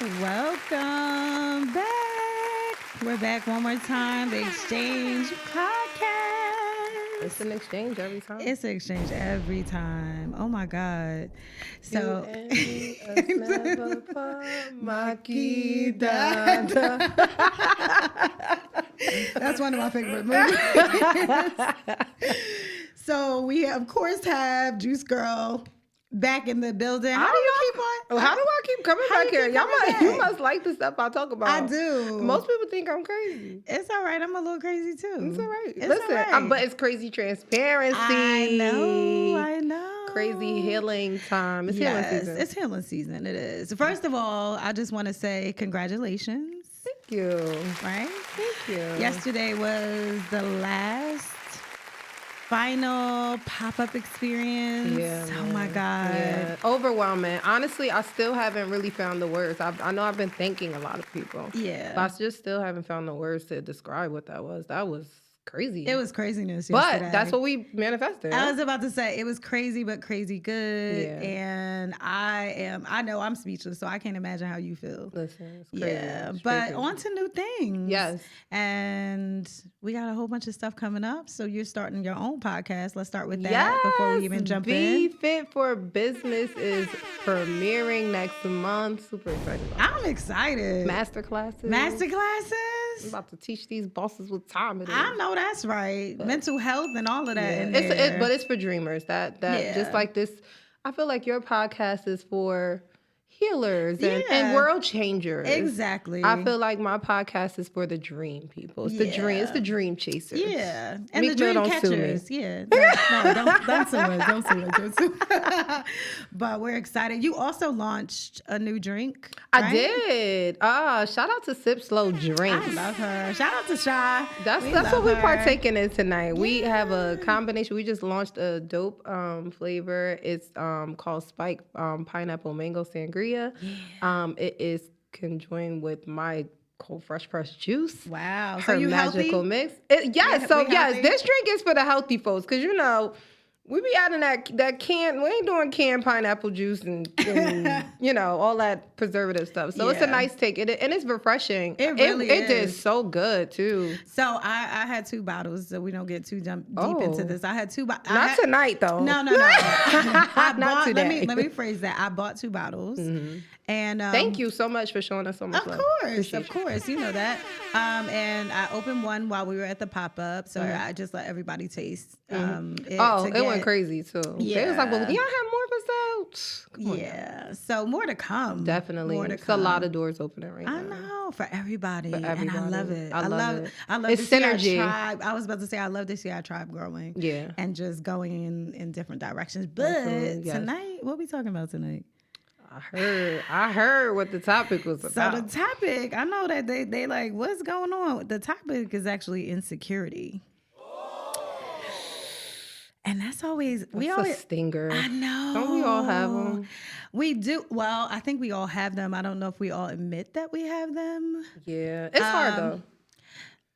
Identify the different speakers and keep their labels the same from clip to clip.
Speaker 1: Welcome back. We're back one more time. The Exchange Podcast.
Speaker 2: It's an exchange every time.
Speaker 1: It's an exchange every time. Oh my God. So
Speaker 2: You and me, us never part,
Speaker 1: that's one of my favorite movies. So we of course have Juice Girl back in the building. How do you keep on?
Speaker 2: How do I keep coming back here? You must like the stuff I talk about.
Speaker 1: I do.
Speaker 2: Most people think I'm crazy.
Speaker 1: It's all right. I'm a little crazy too.
Speaker 2: It's all right.
Speaker 1: It's
Speaker 2: Listen,
Speaker 1: all right.
Speaker 2: but it's crazy transparency.
Speaker 1: I know.
Speaker 2: Crazy healing time. It's healing season.
Speaker 1: It's healing season. It is. First of all, I just want to say congratulations.
Speaker 2: Thank you.
Speaker 1: Right?
Speaker 2: Thank you.
Speaker 1: Yesterday was the last final pop-up experience.
Speaker 2: Yeah,
Speaker 1: oh my God.
Speaker 2: Yeah. Overwhelming. Honestly, I still haven't really found the words. I know I've been thanking a lot of people.
Speaker 1: Yeah.
Speaker 2: But I just still haven't found the words to describe what that was. That was crazy.
Speaker 1: It was craziness yesterday.
Speaker 2: But that's what we manifested.
Speaker 1: I was about to say it was crazy, but crazy good.
Speaker 2: Yeah.
Speaker 1: And I know I'm speechless, so I can't imagine how you feel.
Speaker 2: Listen, it's crazy.
Speaker 1: Yeah,
Speaker 2: It's
Speaker 1: but
Speaker 2: crazy.
Speaker 1: on to new things.
Speaker 2: Yes.
Speaker 1: And we got a whole bunch of stuff coming up. So you're starting your own podcast. Let's start with that before we even jump
Speaker 2: Be
Speaker 1: in.
Speaker 2: Fit for Business is premiering next month. Super excited about
Speaker 1: I'm excited.
Speaker 2: Masterclasses. I'm about to teach these bosses what time it is.
Speaker 1: I know that's right. Mental health and all of that in
Speaker 2: It's
Speaker 1: there.
Speaker 2: but it's for dreamers. That just like this, I feel like your podcast is for healers and world changers.
Speaker 1: Exactly.
Speaker 2: I feel like my podcast is for the dream people. It's the dream. It's the dream chasers.
Speaker 1: Yeah, and
Speaker 2: Meek
Speaker 1: the dream
Speaker 2: Mill, don't sue me.
Speaker 1: catchers. Yeah, no, don't sue us. Don't sue us. But we're excited. You also launched a new drink. Right?
Speaker 2: I did. Shout out to Sip Slow Drinks.
Speaker 1: I love her. Shout out to Shy.
Speaker 2: That's what we're partaking in tonight. We have a combination. We just launched a dope flavor. It's called Spike Pineapple Mango Sangria. It is conjoined with my cold fresh pressed juice.
Speaker 1: Wow.
Speaker 2: Her
Speaker 1: so you
Speaker 2: magical
Speaker 1: healthy?
Speaker 2: mix. Yes.
Speaker 1: Healthy?
Speaker 2: This drink is for the healthy folks because we be adding that can. We ain't doing canned pineapple juice and all that preservative stuff. So it's a nice take, and it's refreshing.
Speaker 1: It really is.
Speaker 2: It did so good too.
Speaker 1: So I had 2 bottles, so we don't get too deep into this. I had 2 bottles.
Speaker 2: Not tonight though.
Speaker 1: No.
Speaker 2: Not today.
Speaker 1: Let me phrase that. I bought 2 bottles, and
Speaker 2: thank you so much for showing us so much love.
Speaker 1: Of course, you know that. And I opened one while we were at the pop up, so I just let everybody taste.
Speaker 2: It went crazy too.
Speaker 1: Yeah.
Speaker 2: They was like, "Well, do y'all have more for sale?"
Speaker 1: Yeah. So more to come.
Speaker 2: Definitely.
Speaker 1: More to
Speaker 2: It's
Speaker 1: come.
Speaker 2: a lot of doors opening right now.
Speaker 1: I know, for everybody.
Speaker 2: For everybody.
Speaker 1: And I love it.
Speaker 2: I love it.
Speaker 1: I love
Speaker 2: It's
Speaker 1: to see our
Speaker 2: synergy.
Speaker 1: tribe. I was about to say I love to see our tribe growing.
Speaker 2: Yeah.
Speaker 1: And just going in different directions. But tonight, what are we talking about tonight?
Speaker 2: I heard what the topic was about.
Speaker 1: So the topic, I know that they like, what's going on? The topic is actually insecurity. And that's always
Speaker 2: a stinger.
Speaker 1: I know.
Speaker 2: Don't we all have them?
Speaker 1: We do. Well, I think we all have them. I don't know if we all admit that we have them.
Speaker 2: Yeah, it's hard though.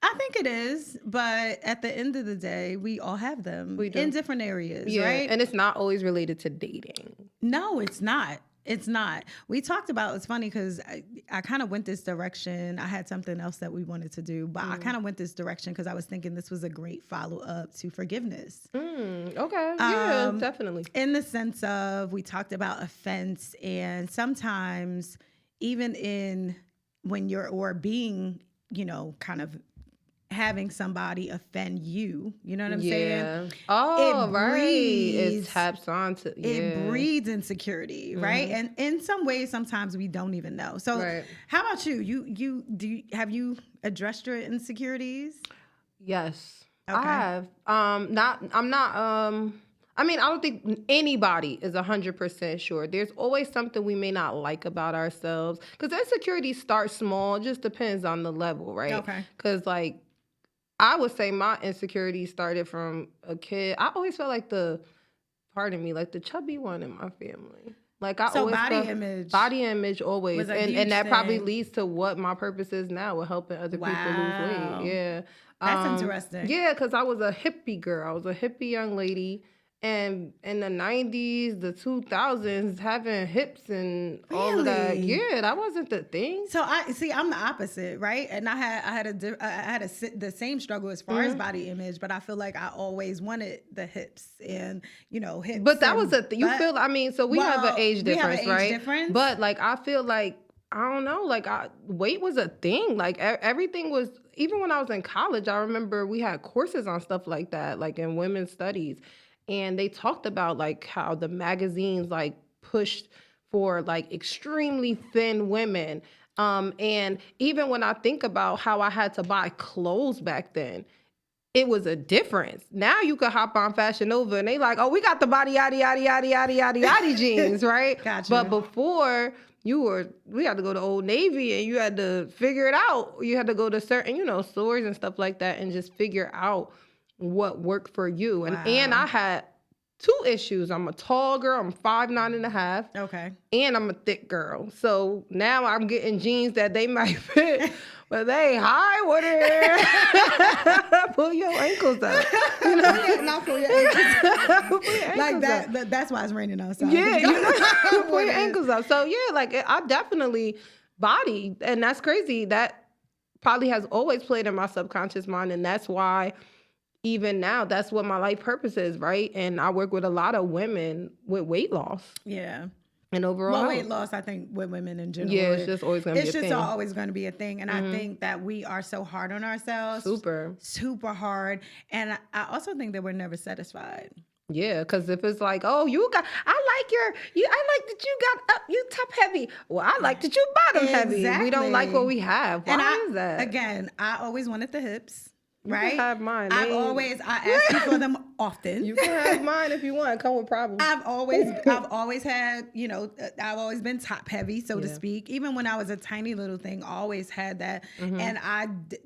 Speaker 1: I think it is, but at the end of the day, we all have them.
Speaker 2: We do.
Speaker 1: In different areas, right?
Speaker 2: And it's not always related to dating.
Speaker 1: No, it's not. It's not. We talked about, it's funny because I kind of went this direction. I had something else that we wanted to do, but I kind of went this direction because I was thinking this was a great follow-up to forgiveness.
Speaker 2: Okay. Yeah, definitely.
Speaker 1: In the sense of, we talked about offense, and sometimes even when you're being, kind of having somebody offend you, you know what I'm saying?
Speaker 2: Oh, right. It taps onto
Speaker 1: it breeds insecurity, right? And in some ways, sometimes we don't even know. So, how about you? Have you addressed your insecurities?
Speaker 2: Yes,
Speaker 1: okay.
Speaker 2: I have. I don't think anybody is 100% sure. There's always something we may not like about ourselves because insecurities start small. It just depends on the level, right?
Speaker 1: Okay.
Speaker 2: Because I would say my insecurity started from a kid. I always felt like the chubby one in my family. Body image always, and that probably leads to what my purpose is now with helping other people lose weight. Yeah,
Speaker 1: that's interesting.
Speaker 2: Yeah, because I was a hippie girl. I was a hippie young lady, And in the 90s, the 2000s, having hips and all of that, yeah, that wasn't the thing.
Speaker 1: So I'm the opposite, right? And I had the same struggle as far as body image, but I feel like I always wanted the hips and hips.
Speaker 2: But that was you feel. I mean, so we have an age difference, right? But like I feel like I don't know, like weight was a thing. Like everything was. Even when I was in college, I remember we had courses on stuff like that, like in women's studies. And they talked about like how the magazines like pushed for like extremely thin women. And even when I think about how I had to buy clothes back then, it was a difference. Now you could hop on Fashion Nova and they like, oh, we got the body yaddy yaddy yaddy yaddy yaddy yaddy jeans, right?
Speaker 1: Gotcha.
Speaker 2: But before we had to go to Old Navy and you had to figure it out. You had to go to certain, stores and stuff like that and just figure out what worked for you. And I had 2 issues. I'm a tall girl. I'm 5'9.5".
Speaker 1: Okay.
Speaker 2: And I'm a thick girl. So now I'm getting jeans that they might fit, but they high with it. Pull your ankles up.
Speaker 1: Not pull your ankles up. Like that. That's why it's raining outside.
Speaker 2: Yeah. Pull your ankles up. So yeah, like I definitely body, and that's crazy. That probably has always played in my subconscious mind, and that's why even now, that's what my life purpose is, right? And I work with a lot of women with weight loss.
Speaker 1: Yeah.
Speaker 2: And overall
Speaker 1: weight loss, I think, with women in general.
Speaker 2: Yeah, it's just always going to be a thing.
Speaker 1: It's just always going to be a thing. And I think that we are so hard on ourselves. Super hard. And I also think that we're never satisfied.
Speaker 2: Yeah, because if it's like, oh, I like that you got up, you top heavy. Well, I like that you bottom heavy. We don't like what we have. Why is that?
Speaker 1: Again, I always wanted the hips. Right?
Speaker 2: You can have mine.
Speaker 1: I ask you for them often.
Speaker 2: You can have mine if you want. Come with problems.
Speaker 1: I've always had, I've always been top heavy, so to speak. Even when I was a tiny little thing, always had that. And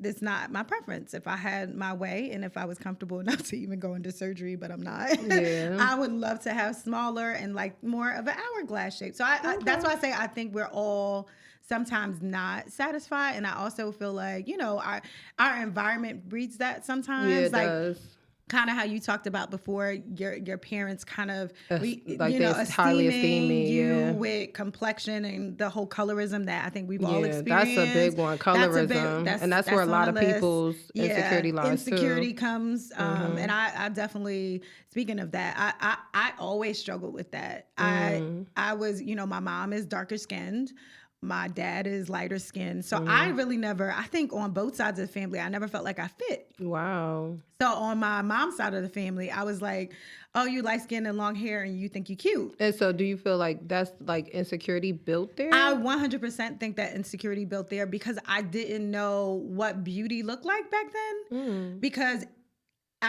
Speaker 1: it's not my preference. If I had my way and if I was comfortable enough to even go into surgery, but I'm not. Yeah. I would love to have smaller and like more of an hourglass shape. So that's why I say I think we're all sometimes not satisfied, and I also feel like our environment breeds that sometimes.
Speaker 2: Yeah, it does.
Speaker 1: Kind of how you talked about before, your parents kind of
Speaker 2: highly esteem
Speaker 1: you with complexion and the whole colorism that I think we've all experienced.
Speaker 2: That's a big one, colorism, and that's where a lot of people's insecurity lies.
Speaker 1: Insecurity comes, and I definitely. Speaking of that, I always struggled with that. I was, my mom is darker skinned. My dad is lighter skinned. So I really never, I think on both sides of the family, I never felt like I fit.
Speaker 2: Wow.
Speaker 1: So on my mom's side of the family, I was like, oh, you light skinned and long hair and you think you cute.
Speaker 2: And so do you feel like that's like insecurity built there?
Speaker 1: I 100% think that insecurity built there because I didn't know what beauty looked like back then. Because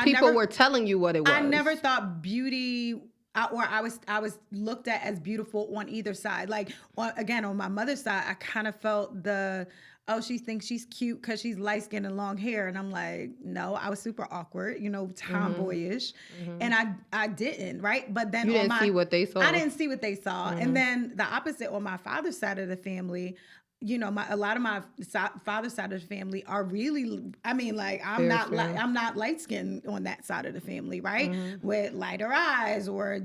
Speaker 2: people were telling you what it was.
Speaker 1: I never thought beauty... I was looked at as beautiful on either side. Like, on my mother's side, I kind of felt she thinks she's cute because she's light skinned and long hair. And I'm like, no, I was super awkward, tomboyish. And I didn't, right? But then
Speaker 2: you didn't see what they saw.
Speaker 1: I didn't see what they saw. And then the opposite on my father's side of the family, a lot of my father's side of the family are really, I'm not light skinned on that side of the family, right? With lighter eyes or,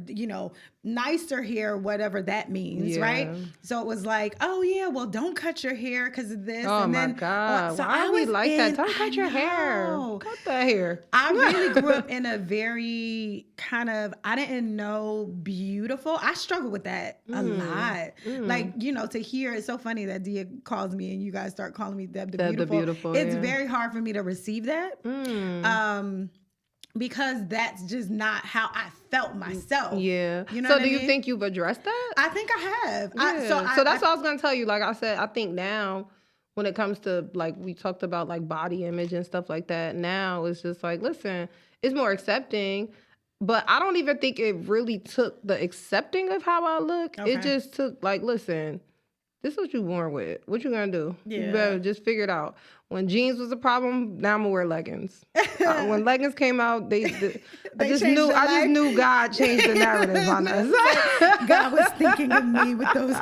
Speaker 1: nicer hair, whatever that means, right? So it was like, oh yeah, well don't cut your hair because of this.
Speaker 2: Oh my God. So why are we like that? Don't cut your hair. Cut that hair.
Speaker 1: I really grew up in a very I didn't know beautiful. I struggled with that a lot. Like, to hear, it's so funny that Dia calls me and you guys start calling me Deb the Beautiful. It's very hard for me to receive that. Because that's just not how I felt myself. Yeah.
Speaker 2: So do you think you've addressed that?
Speaker 1: I think I have.
Speaker 2: Yeah. So that's what I was going to tell you. Like I said, I think now when it comes to like, we talked about like body image and stuff like that. Now it's just like, listen, it's more accepting, but I don't even think it really took the accepting of how I look. Okay. It just took like, listen, this is what you born with. What you gonna do? Yeah. You better just figure it out. When jeans was a problem, now I'm gonna wear leggings. When leggings came out, I just knew God changed the narrative on us.
Speaker 1: God was thinking of me with those.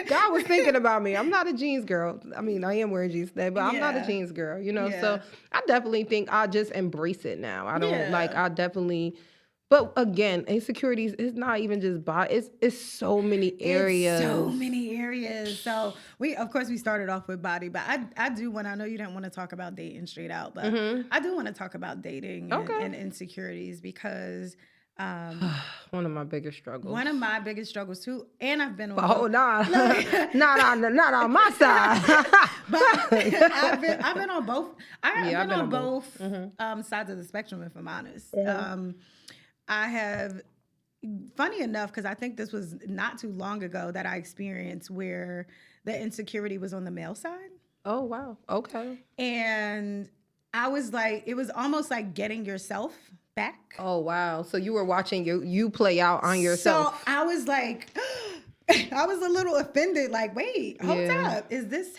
Speaker 2: God was thinking about me. I'm not a jeans girl. I mean, I am wearing jeans today, but I'm not a jeans girl. So I definitely think I just embrace it now. I don't I definitely But again, insecurities is not even just body. It's so many areas.
Speaker 1: It's so many areas. So we started off with body, but I do want. I know you didn't want to talk about dating straight out, but I do want to talk about dating and insecurities because
Speaker 2: one of my biggest struggles.
Speaker 1: One of my biggest struggles too, and I've been on.
Speaker 2: Oh no, not on my side.
Speaker 1: But I've been on both. I've been on both sides of the spectrum, if I'm honest. I have, funny enough, because I think this was not too long ago that I experienced where the insecurity was on the male side.
Speaker 2: Oh, wow. Okay.
Speaker 1: And I was like, it was almost like getting yourself back.
Speaker 2: Oh, wow. So you were watching you play out on yourself.
Speaker 1: So I was like, I was a little offended. Like, wait, hold up. Is this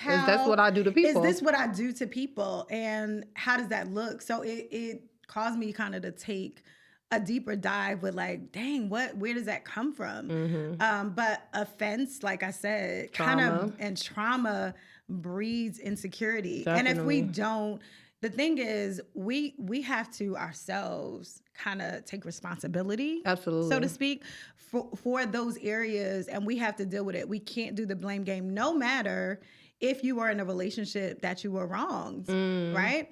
Speaker 2: what I do to people?
Speaker 1: Is this what I do to people? And how does that look? So it caused me kind of to take a deeper dive with like, dang, where does that come from? But offense, like I said, trauma breeds insecurity.
Speaker 2: Definitely.
Speaker 1: And if we don't, the thing is, we have to ourselves kind of take responsibility,
Speaker 2: absolutely,
Speaker 1: so to speak, for those areas, and we have to deal with it. We can't do the blame game, no matter if you are in a relationship that you were wronged, right?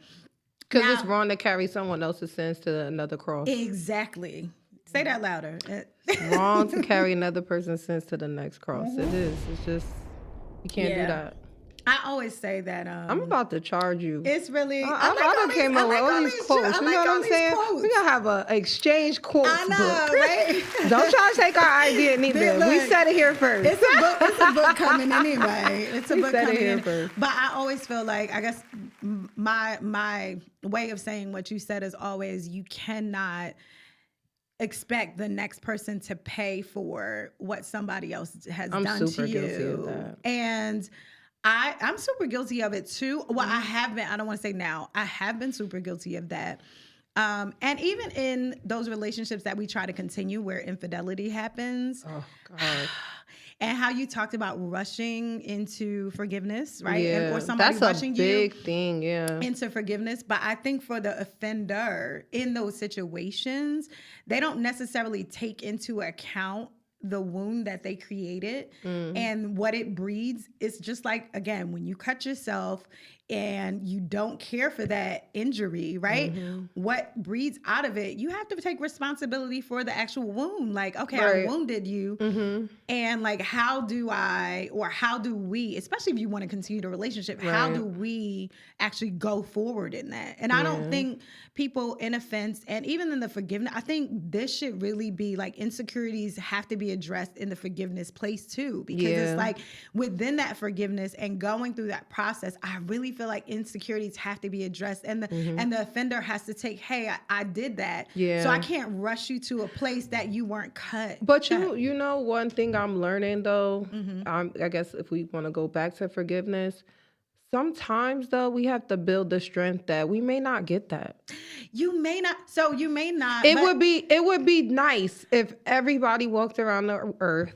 Speaker 2: Because it's wrong to carry someone else's sins to another cross.
Speaker 1: Exactly. Say that louder.
Speaker 2: It's wrong to carry another person's sins to the next cross. It is. It's just, you can't do that.
Speaker 1: I always say that.
Speaker 2: I'm about to charge you.
Speaker 1: It's really.
Speaker 2: I came up with all these quotes. You know what I'm saying? We're going to have an exchange quotes book.
Speaker 1: Right?
Speaker 2: Don't try to take our idea neither.
Speaker 1: Look,
Speaker 2: we said it here first.
Speaker 1: It's a book coming anyway. It's a book coming
Speaker 2: here
Speaker 1: in.
Speaker 2: First.
Speaker 1: But I always feel like, I guess my way of saying what you said is always, you cannot expect the next person to pay for what somebody else has done to you.
Speaker 2: I'm super guilty of that.
Speaker 1: And I'm super guilty of it too. Well, I have been. I don't want to say now. I have been super guilty of that. And even in those relationships that we try to continue where infidelity happens. Oh, God. And how you talked about rushing into forgiveness, right?
Speaker 2: Yeah,
Speaker 1: or somebody rushing you.
Speaker 2: That's a big thing,
Speaker 1: into forgiveness. But I think for the offender in those situations, they don't necessarily take into account the wound that they created and what it breeds. It's just like, again, when you cut yourself and you don't care for that injury, right? What breeds out of it, you have to take responsibility for the actual wound. Like, okay, I wounded you. And like, how do we, especially if you want to continue the relationship, how do we actually go forward in that? And I don't think people in offense and even in the forgiveness, I think this should really be like, insecurities have to be addressed in the forgiveness place too, because it's like within that forgiveness and going through that process, I really feel like insecurities have to be addressed, and the offender has to take, hey, I did that, so I can't rush you to a place that you weren't cut.
Speaker 2: But you know, one thing I'm learning though, I guess if we want to go back to forgiveness, sometimes though we have to build the strength that we may not get that.
Speaker 1: You may not. So you may not.
Speaker 2: It would be nice if everybody walked around the earth.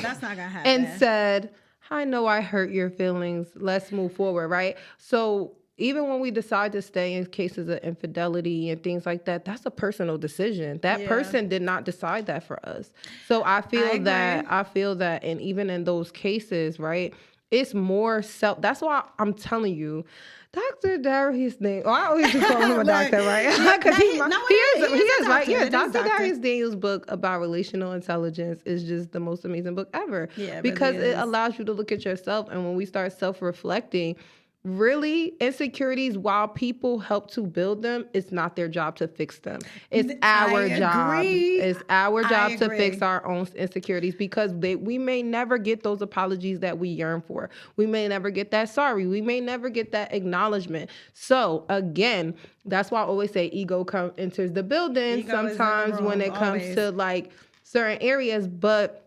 Speaker 1: That's not gonna happen.
Speaker 2: And said, I know I hurt your feelings. Let's move forward, right? So even when we decide to stay in cases of infidelity and things like that, that's a personal decision. That person did not decide that for us. So I feel that, and even in those cases, right, it's more that's why I'm telling you, Dr. Darius Daniels. I always just call him a doctor, right? Because he is, right? Yeah, Dr. Darius Daniels' book about relational intelligence is just the most amazing book ever. Yeah, because it allows you to look at yourself, and when we start self-reflecting, really, insecurities, while people help to build them, it's not their job to fix them. It's our job. It's our job to fix our own insecurities, because we may never get those apologies that we yearn for. We may never get that sorry. We may never get that acknowledgement. So again, that's why I always say ego enters the building sometimes when it comes to like certain areas, but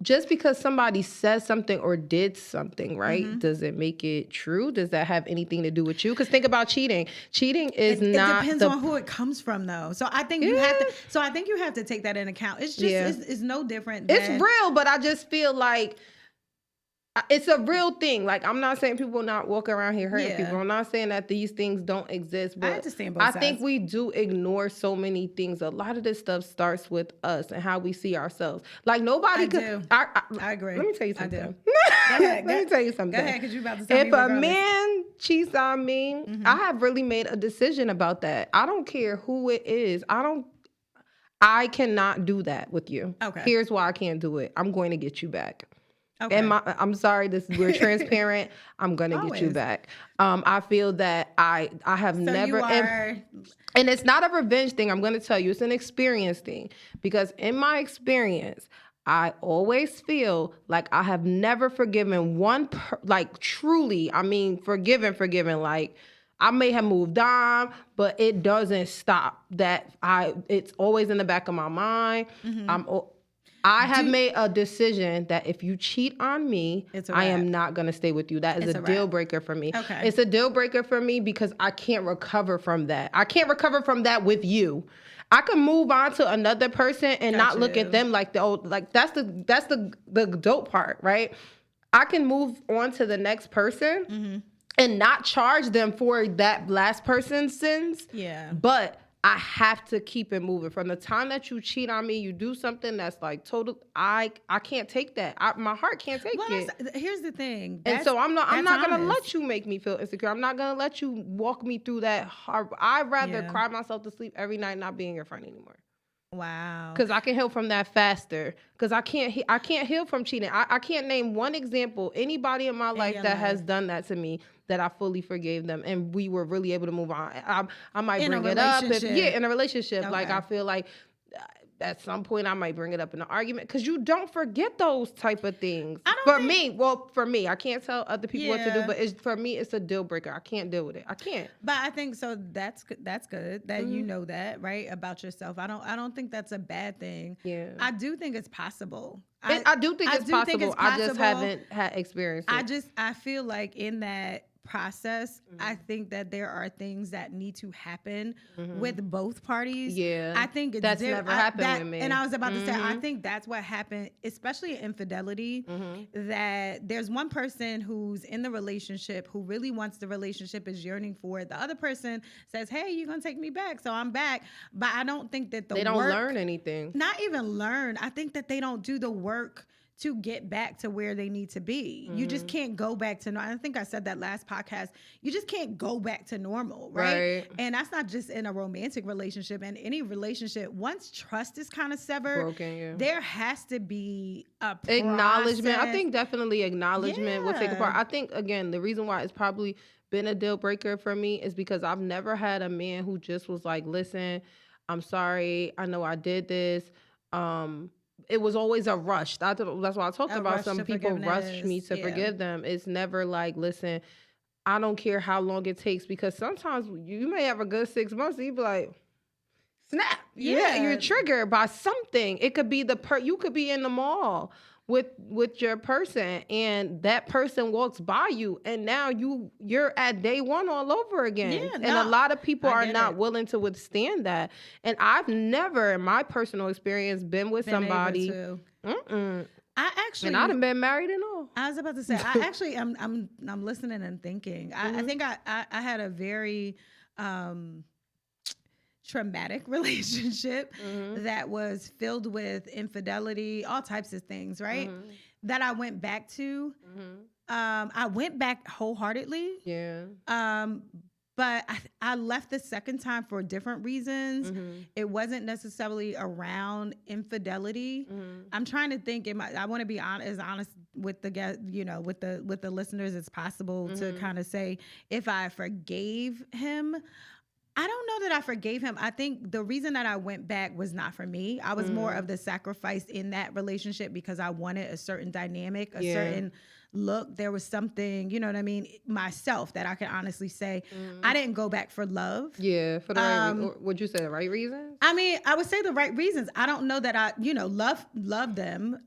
Speaker 2: just because somebody says something or did something, right, does it make it true? Does that have anything to do with you? Because think about cheating. Cheating is not.
Speaker 1: It depends on who it comes from, though. So I think you have to. So I think you have to take that into account. It's just it's no different.
Speaker 2: It's real, but I just feel like It's a real thing. Like, I'm not saying people not walking around here hurting people. I'm not saying that these things don't exist, but
Speaker 1: I understand both sides.
Speaker 2: think we do ignore so many things. A lot of this stuff starts with us and how we see ourselves. Like, nobody could.
Speaker 1: I agree.
Speaker 2: Let me tell you something.
Speaker 1: Go ahead.
Speaker 2: Let me tell you something.
Speaker 1: Go ahead, because you about to tell me.
Speaker 2: If a man cheats on me, I have really made a decision about that. I don't care who it is. I cannot do that with you.
Speaker 1: Okay.
Speaker 2: Here's why I can't do it. I'm going to get you back.
Speaker 1: Okay.
Speaker 2: And I'm sorry, we're transparent. I'm gonna get you back. I feel that I have never, and it's not a revenge thing. I'm gonna tell you, it's an experience thing, because in my experience, I always feel like I have never forgiven like truly. I mean, forgiven. Like, I may have moved on, but it doesn't stop. It's always in the back of my mind. I have made a decision that if you cheat on me, I am not going to stay with you. That is a deal breaker for me.
Speaker 1: Okay.
Speaker 2: It's a deal breaker for me because I can't recover from that. I can't recover from that with you. I can move on to another person and not look at them like the old, like that's the dope part, right? I can move on to the next person and not charge them for that last person's sins.
Speaker 1: Yeah.
Speaker 2: But I have to keep it moving. From the time that you cheat on me, you do something that's like total. I can't take that. My heart can't take it.
Speaker 1: Here's the thing.
Speaker 2: And so I'm not gonna let you make me feel insecure. I'm not gonna let you walk me through that hard. I'd rather cry myself to sleep every night, not being your friend anymore.
Speaker 1: Wow.
Speaker 2: Because I can heal from that faster. Because I can't heal from cheating. I can't name one example, anybody in my life that has done that to me, that I fully forgave them and we were really able to move on. I might bring it up in a relationship. Okay. Like, I feel like at some point I might bring it up in an argument, because you don't forget those type of things. For me, I can't tell other people what to do, but for me, it's a deal breaker. I can't deal with it. I can't.
Speaker 1: But I think so. That's good that you know that, right, about yourself. I don't think that's a bad thing.
Speaker 2: Yeah.
Speaker 1: I do think it's possible.
Speaker 2: I do think it's possible. I just haven't had experience.
Speaker 1: I feel like in that process, I think that there are things that need to happen with both parties.
Speaker 2: Yeah,
Speaker 1: I think
Speaker 2: that's never happened with me.
Speaker 1: And I was about to say, I think that's what happened, especially infidelity. That there's one person who's in the relationship who really wants the relationship, is yearning for it. The other person says, "Hey, you're gonna take me back, so I'm back." But I don't think that
Speaker 2: they don't learn anything.
Speaker 1: Not even learn. I think that they don't do the work to get back to where they need to be. You just can't go back to normal. I think I said that last podcast. You just can't go back to normal, right? And that's not just in a romantic relationship. In any relationship, once trust is kind of severed, there has to be a process.
Speaker 2: Acknowledgement. I think definitely acknowledgement will take a part. I think, again, the reason why it's probably been a deal breaker for me is because I've never had a man who just was like, "Listen, I'm sorry. I know I did this." It was always a rush. That's why I talked about some people rush me to forgive them. It's never like, "Listen, I don't care how long it takes," because sometimes you may have a good 6 months and you be like, snap. You're triggered by something. It could be you could be in the mall with your person, and that person walks by you, and now you're at day one all over again. And a lot of people are not willing to withstand that. And I've never, in my personal experience, been with somebody. I done been married and all.
Speaker 1: I was about to say, I'm listening and thinking. I think I had a very traumatic relationship that was filled with infidelity, all types of things, right? That I went back to. I went back wholeheartedly. Yeah. But I left the second time for different reasons. It wasn't necessarily around infidelity. I'm trying to think. I want to be as honest with the guest, with the listeners as possible to kind of say if I forgave him. I don't know that I forgave him. I think the reason that I went back was not for me. I was more of the sacrifice in that relationship because I wanted a certain dynamic, a certain look. There was something, you know what I mean, myself that I can honestly say I didn't go back for love. Yeah, for the right
Speaker 2: would you say the right reasons?
Speaker 1: I mean, I would say the right reasons. I don't know that I, love them.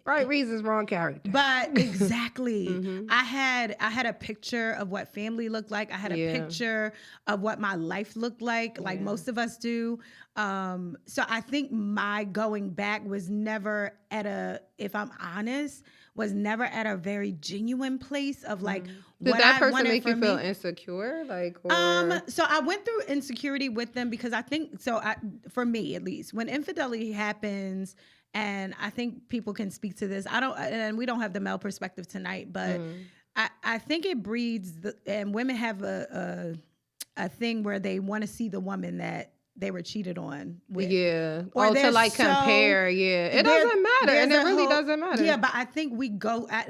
Speaker 2: Right reasons, wrong character.
Speaker 1: But exactly. I had a picture of what family looked like. I had a picture of what my life looked like most of us do. So I think my going back was never if I'm honest, was never at a very genuine place of like,
Speaker 2: did
Speaker 1: what
Speaker 2: that
Speaker 1: I
Speaker 2: person
Speaker 1: wanted
Speaker 2: make you
Speaker 1: from
Speaker 2: feel
Speaker 1: me.
Speaker 2: insecure? Like, or
Speaker 1: So I went through insecurity with them because I think so. For me at least, when infidelity happens, and I think people can speak to this. And we don't have the male perspective tonight, but I think it breeds and women have a thing where they want to see the woman that they were cheated on with.
Speaker 2: Yeah. Or to like compare. Yeah. It doesn't matter. And it really doesn't matter.
Speaker 1: Yeah, but I think we go I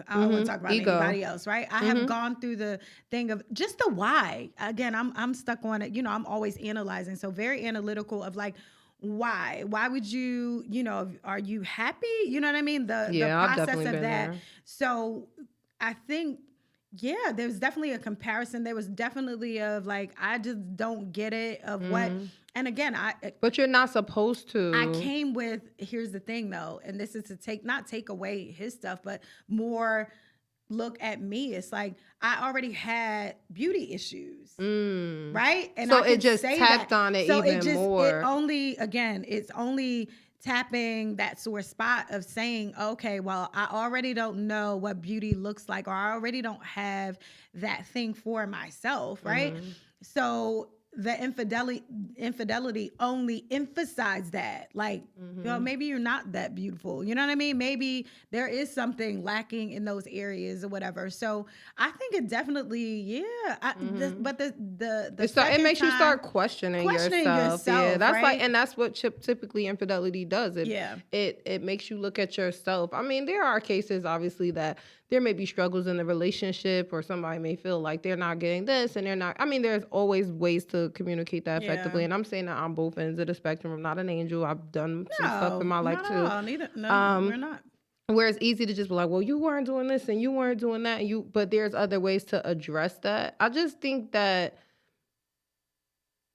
Speaker 1: don't want to talk about anybody else, right? I have gone through the thing of just the why. Again, I'm stuck on it. You know, I'm always analyzing. So very analytical of like, why would you, you know, are you happy? You know what I mean? The process of that. There. So I think, yeah, there's definitely a comparison. There was definitely of like, I just don't get it of what, and again,
Speaker 2: but you're not supposed to.
Speaker 1: I came with, here's the thing though, and this is to not take away his stuff, but more look at me. It's like, I already had beauty issues, right? And
Speaker 2: so it just tapped on it so even more.
Speaker 1: It's only tapping that sore spot of saying, okay, well, I already don't know what beauty looks like, or I already don't have that thing for myself, right? So the infidelity only emphasized that, like, you know, maybe you're not that beautiful. You know what I mean? Maybe there is something lacking in those areas or whatever. So I think it definitely, yeah. But
Speaker 2: it makes you start questioning yourself. Yeah, that's right? Like, and that's what typically infidelity does. It makes you look at yourself. I mean, there are cases, obviously, that there may be struggles in the relationship, or somebody may feel like they're not getting this and they're not. I mean, there's always ways to communicate that effectively. And I'm saying that on both ends of the spectrum. I'm not an angel. I've done some stuff in my life too.
Speaker 1: We're not.
Speaker 2: Where it's easy to just be like, well, you weren't doing this and you weren't doing that. But there's other ways to address that. I just think that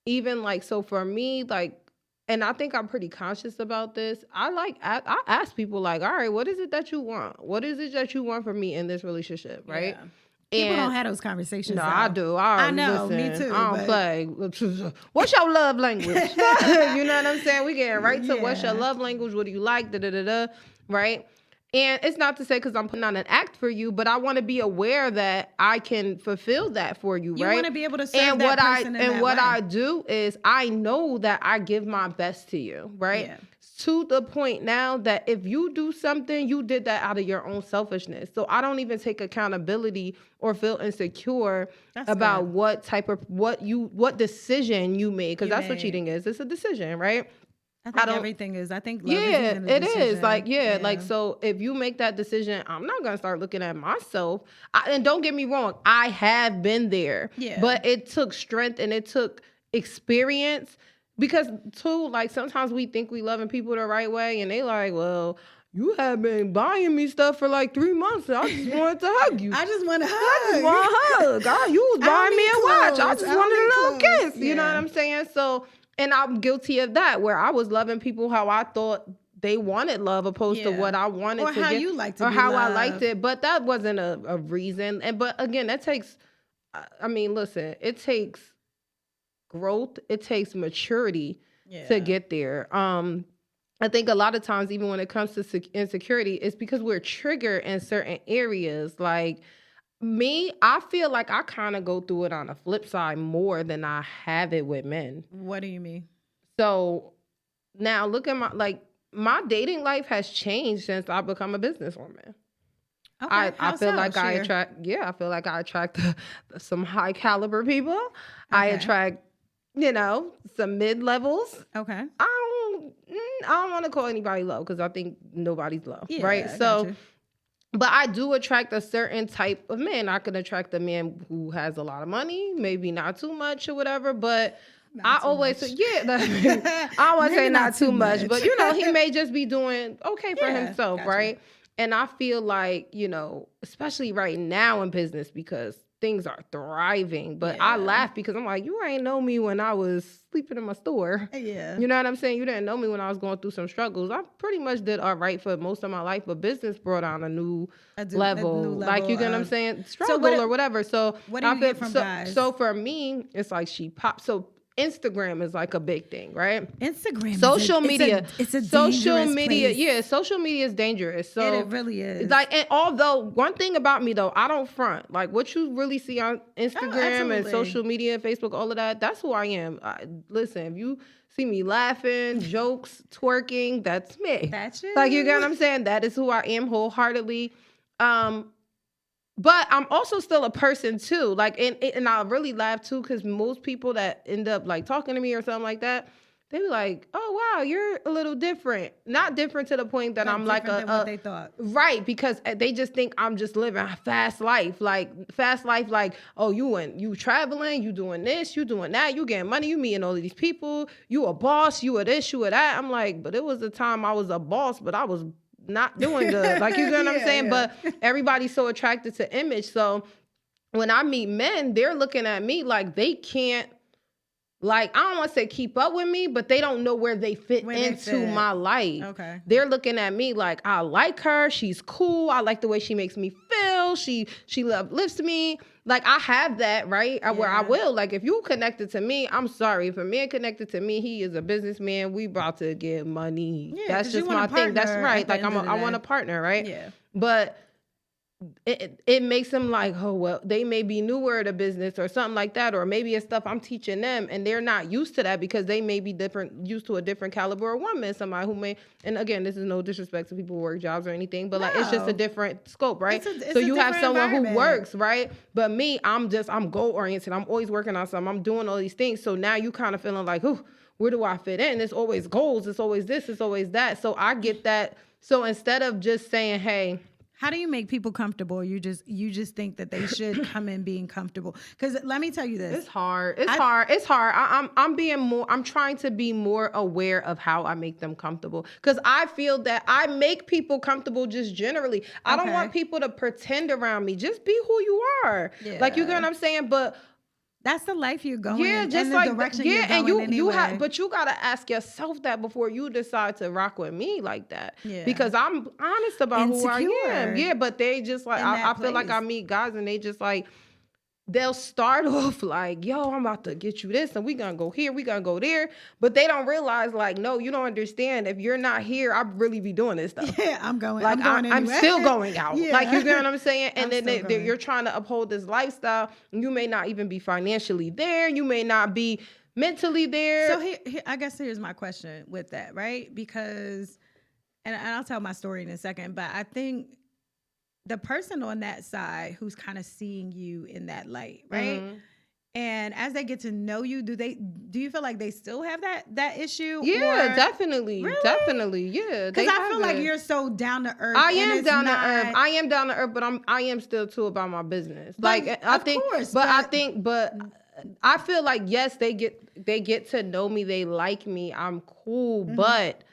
Speaker 2: even like, so for me, like, and I think I'm pretty conscious about this. I ask people like, all right, what is it that you want? What is it that you want from me in this relationship, right?
Speaker 1: Yeah. People don't have those conversations.
Speaker 2: No,
Speaker 1: though.
Speaker 2: I do. I know,
Speaker 1: me too.
Speaker 2: I don't play. What's your love language? You know what I'm saying? We getting right to what's your love language? What do you like? Right? And it's not to say because I'm putting on an act for you, but I want to be aware that I can fulfill that for you, right?
Speaker 1: You want to be able to serve that person in that way.
Speaker 2: What I do is I know that I give my best to you, right? Yeah. To the point now that if you do something, you did that out of your own selfishness. So I don't even take accountability or feel insecure about what decision you made, because that's what cheating is. It's a decision, right?
Speaker 1: I think everything is. I think love
Speaker 2: is even a decision. Is. Like, like, so if you make that decision, I'm not going to start looking at myself. And don't get me wrong, I have been there. Yeah. But it took strength and it took experience, because too, like, sometimes we think we loving people the right way and they like, well, you have been buying me stuff for like 3 months. I just wanted to hug you.
Speaker 1: I just want to hug.
Speaker 2: I just want a hug. You was buying me a watch. I just wanted a little kiss. Yeah. You know what I'm saying? So, and I'm guilty of that, where I was loving people how I thought they wanted love, opposed to what I wanted
Speaker 1: or
Speaker 2: to
Speaker 1: how
Speaker 2: get,
Speaker 1: you liked to
Speaker 2: or
Speaker 1: be
Speaker 2: how
Speaker 1: loved.
Speaker 2: I liked it. But that wasn't a reason. But again, that takes, I mean, listen, it takes growth. It takes maturity to get there. I think a lot of times, even when it comes to insecurity, it's because we're triggered in certain areas. Like me, I feel like I kind of go through it on the flip side more than I have it with men.
Speaker 1: What do you mean?
Speaker 2: So now look at my dating life has changed since I've become a businesswoman. Okay, I feel like I attract some high caliber people. Okay. I attract, some mid levels.
Speaker 1: Okay.
Speaker 2: I don't want to call anybody low, because I think nobody's low, right? So, but I do attract a certain type of man. I can attract a man who has a lot of money, maybe not too much or whatever, but I always say, I don't want to say not too much, but he may just be doing okay for himself, right? And I feel like, especially right now in business, because things are thriving, but I laugh because I'm like, you ain't know me when I was sleeping in my store.
Speaker 1: Yeah.
Speaker 2: You know what I'm saying? You didn't know me when I was going through some struggles. I pretty much did all right for most of my life, but business brought on a new level. Like, you get what I'm saying? Struggle or whatever. So
Speaker 1: what do you get from guys?
Speaker 2: So for me, it's like she popped. So Instagram is like a big thing, right?
Speaker 1: Instagram,
Speaker 2: social media,
Speaker 1: it's a
Speaker 2: social media,
Speaker 1: place.
Speaker 2: yeah, social media is dangerous. So
Speaker 1: it really is.
Speaker 2: Like, and although one thing about me though, I don't front. Like what you really see on Instagram and social media, Facebook, all of that, that's who I am. Listen, if you see me laughing, jokes, twerking, that's me.
Speaker 1: That's you.
Speaker 2: Like, you get what I'm saying? That is who I am wholeheartedly. But I'm also still a person too. Like, and I really laugh too, because most people that end up like talking to me or something like that, they be like, "Oh wow, you're a little different." Not different to the point that I'm like
Speaker 1: what they thought.
Speaker 2: Right, because they just think I'm just living a fast life. Like, oh, you traveling, you doing this, you doing that, you getting money, you meeting all of these people, you a boss, you a this, you a that. I'm like, but it was a time I was a boss, but I was not doing good. Like, you get what I'm saying? Yeah. But everybody's so attracted to image. So when I meet men, they're looking at me like they can't, like, I don't want to say keep up with me, but they don't know where they fit into my life.
Speaker 1: Okay.
Speaker 2: They're looking at me like, I like her. She's cool. I like the way she makes me feel. She uplifts me. Like, I have that, right? Where I will. Like, if you connected to me, I'm sorry. If a man connected to me, he is a businessman. We about to get money.
Speaker 1: Yeah,
Speaker 2: that's just my thing. That's right. Like, I want a partner, right?
Speaker 1: Yeah.
Speaker 2: But it makes them like, oh, well, they may be newer to business or something like that, or maybe it's stuff I'm teaching them and they're not used to that because they may be used to a different caliber of woman, somebody who may, and again, this is no disrespect to people who work jobs or anything, but like, it's just a different scope, right?
Speaker 1: It's
Speaker 2: so you have someone who works, right? But me, I'm goal oriented. I'm always working on something. I'm doing all these things. So now you kind of feeling like, oh, where do I fit in? It's always goals. It's always this. It's always that. So I get that. So instead of just saying, hey,
Speaker 1: how do you make people comfortable? You just think that they should come in being comfortable. Because let me tell you this.
Speaker 2: It's hard. It's hard. I'm trying to be more aware of how I make them comfortable. Because I feel that I make people comfortable just generally. I don't want people to pretend around me. Just be who you are. Yeah. Like, you get what I'm saying? But
Speaker 1: that's the life you're going.
Speaker 2: Yeah,
Speaker 1: in,
Speaker 2: just
Speaker 1: and
Speaker 2: like
Speaker 1: the direction you're going
Speaker 2: anyway. But you gotta ask yourself that before you decide to rock with me like that. Yeah. Because I'm honest about who I am. Yeah, but they just like I feel like I meet guys and they just like they'll start off like, yo, I'm about to get you this and we gonna go here, we gonna go there. But they don't realize, like, no, you don't understand. If you're not here, I really be doing this stuff.
Speaker 1: Yeah, I'm going
Speaker 2: anyway. I'm still going out. Yeah. Like, you get what I'm saying? And then you're trying to uphold this lifestyle. You may not even be financially there. You may not be mentally there.
Speaker 1: So here, I guess here's my question with that, right? Because, and I'll tell my story in a second, but I think the person on that side who's kind of seeing you in that light, right? Mm-hmm. And as they get to know you, do you feel like they still have that issue?
Speaker 2: Yeah, definitely. Really? Definitely. Yeah.
Speaker 1: Because I feel like you're so down to earth.
Speaker 2: I am down to earth, but I am still too about my business. But like, I feel like, yes, they get to know me, they like me, I'm cool, mm-hmm. but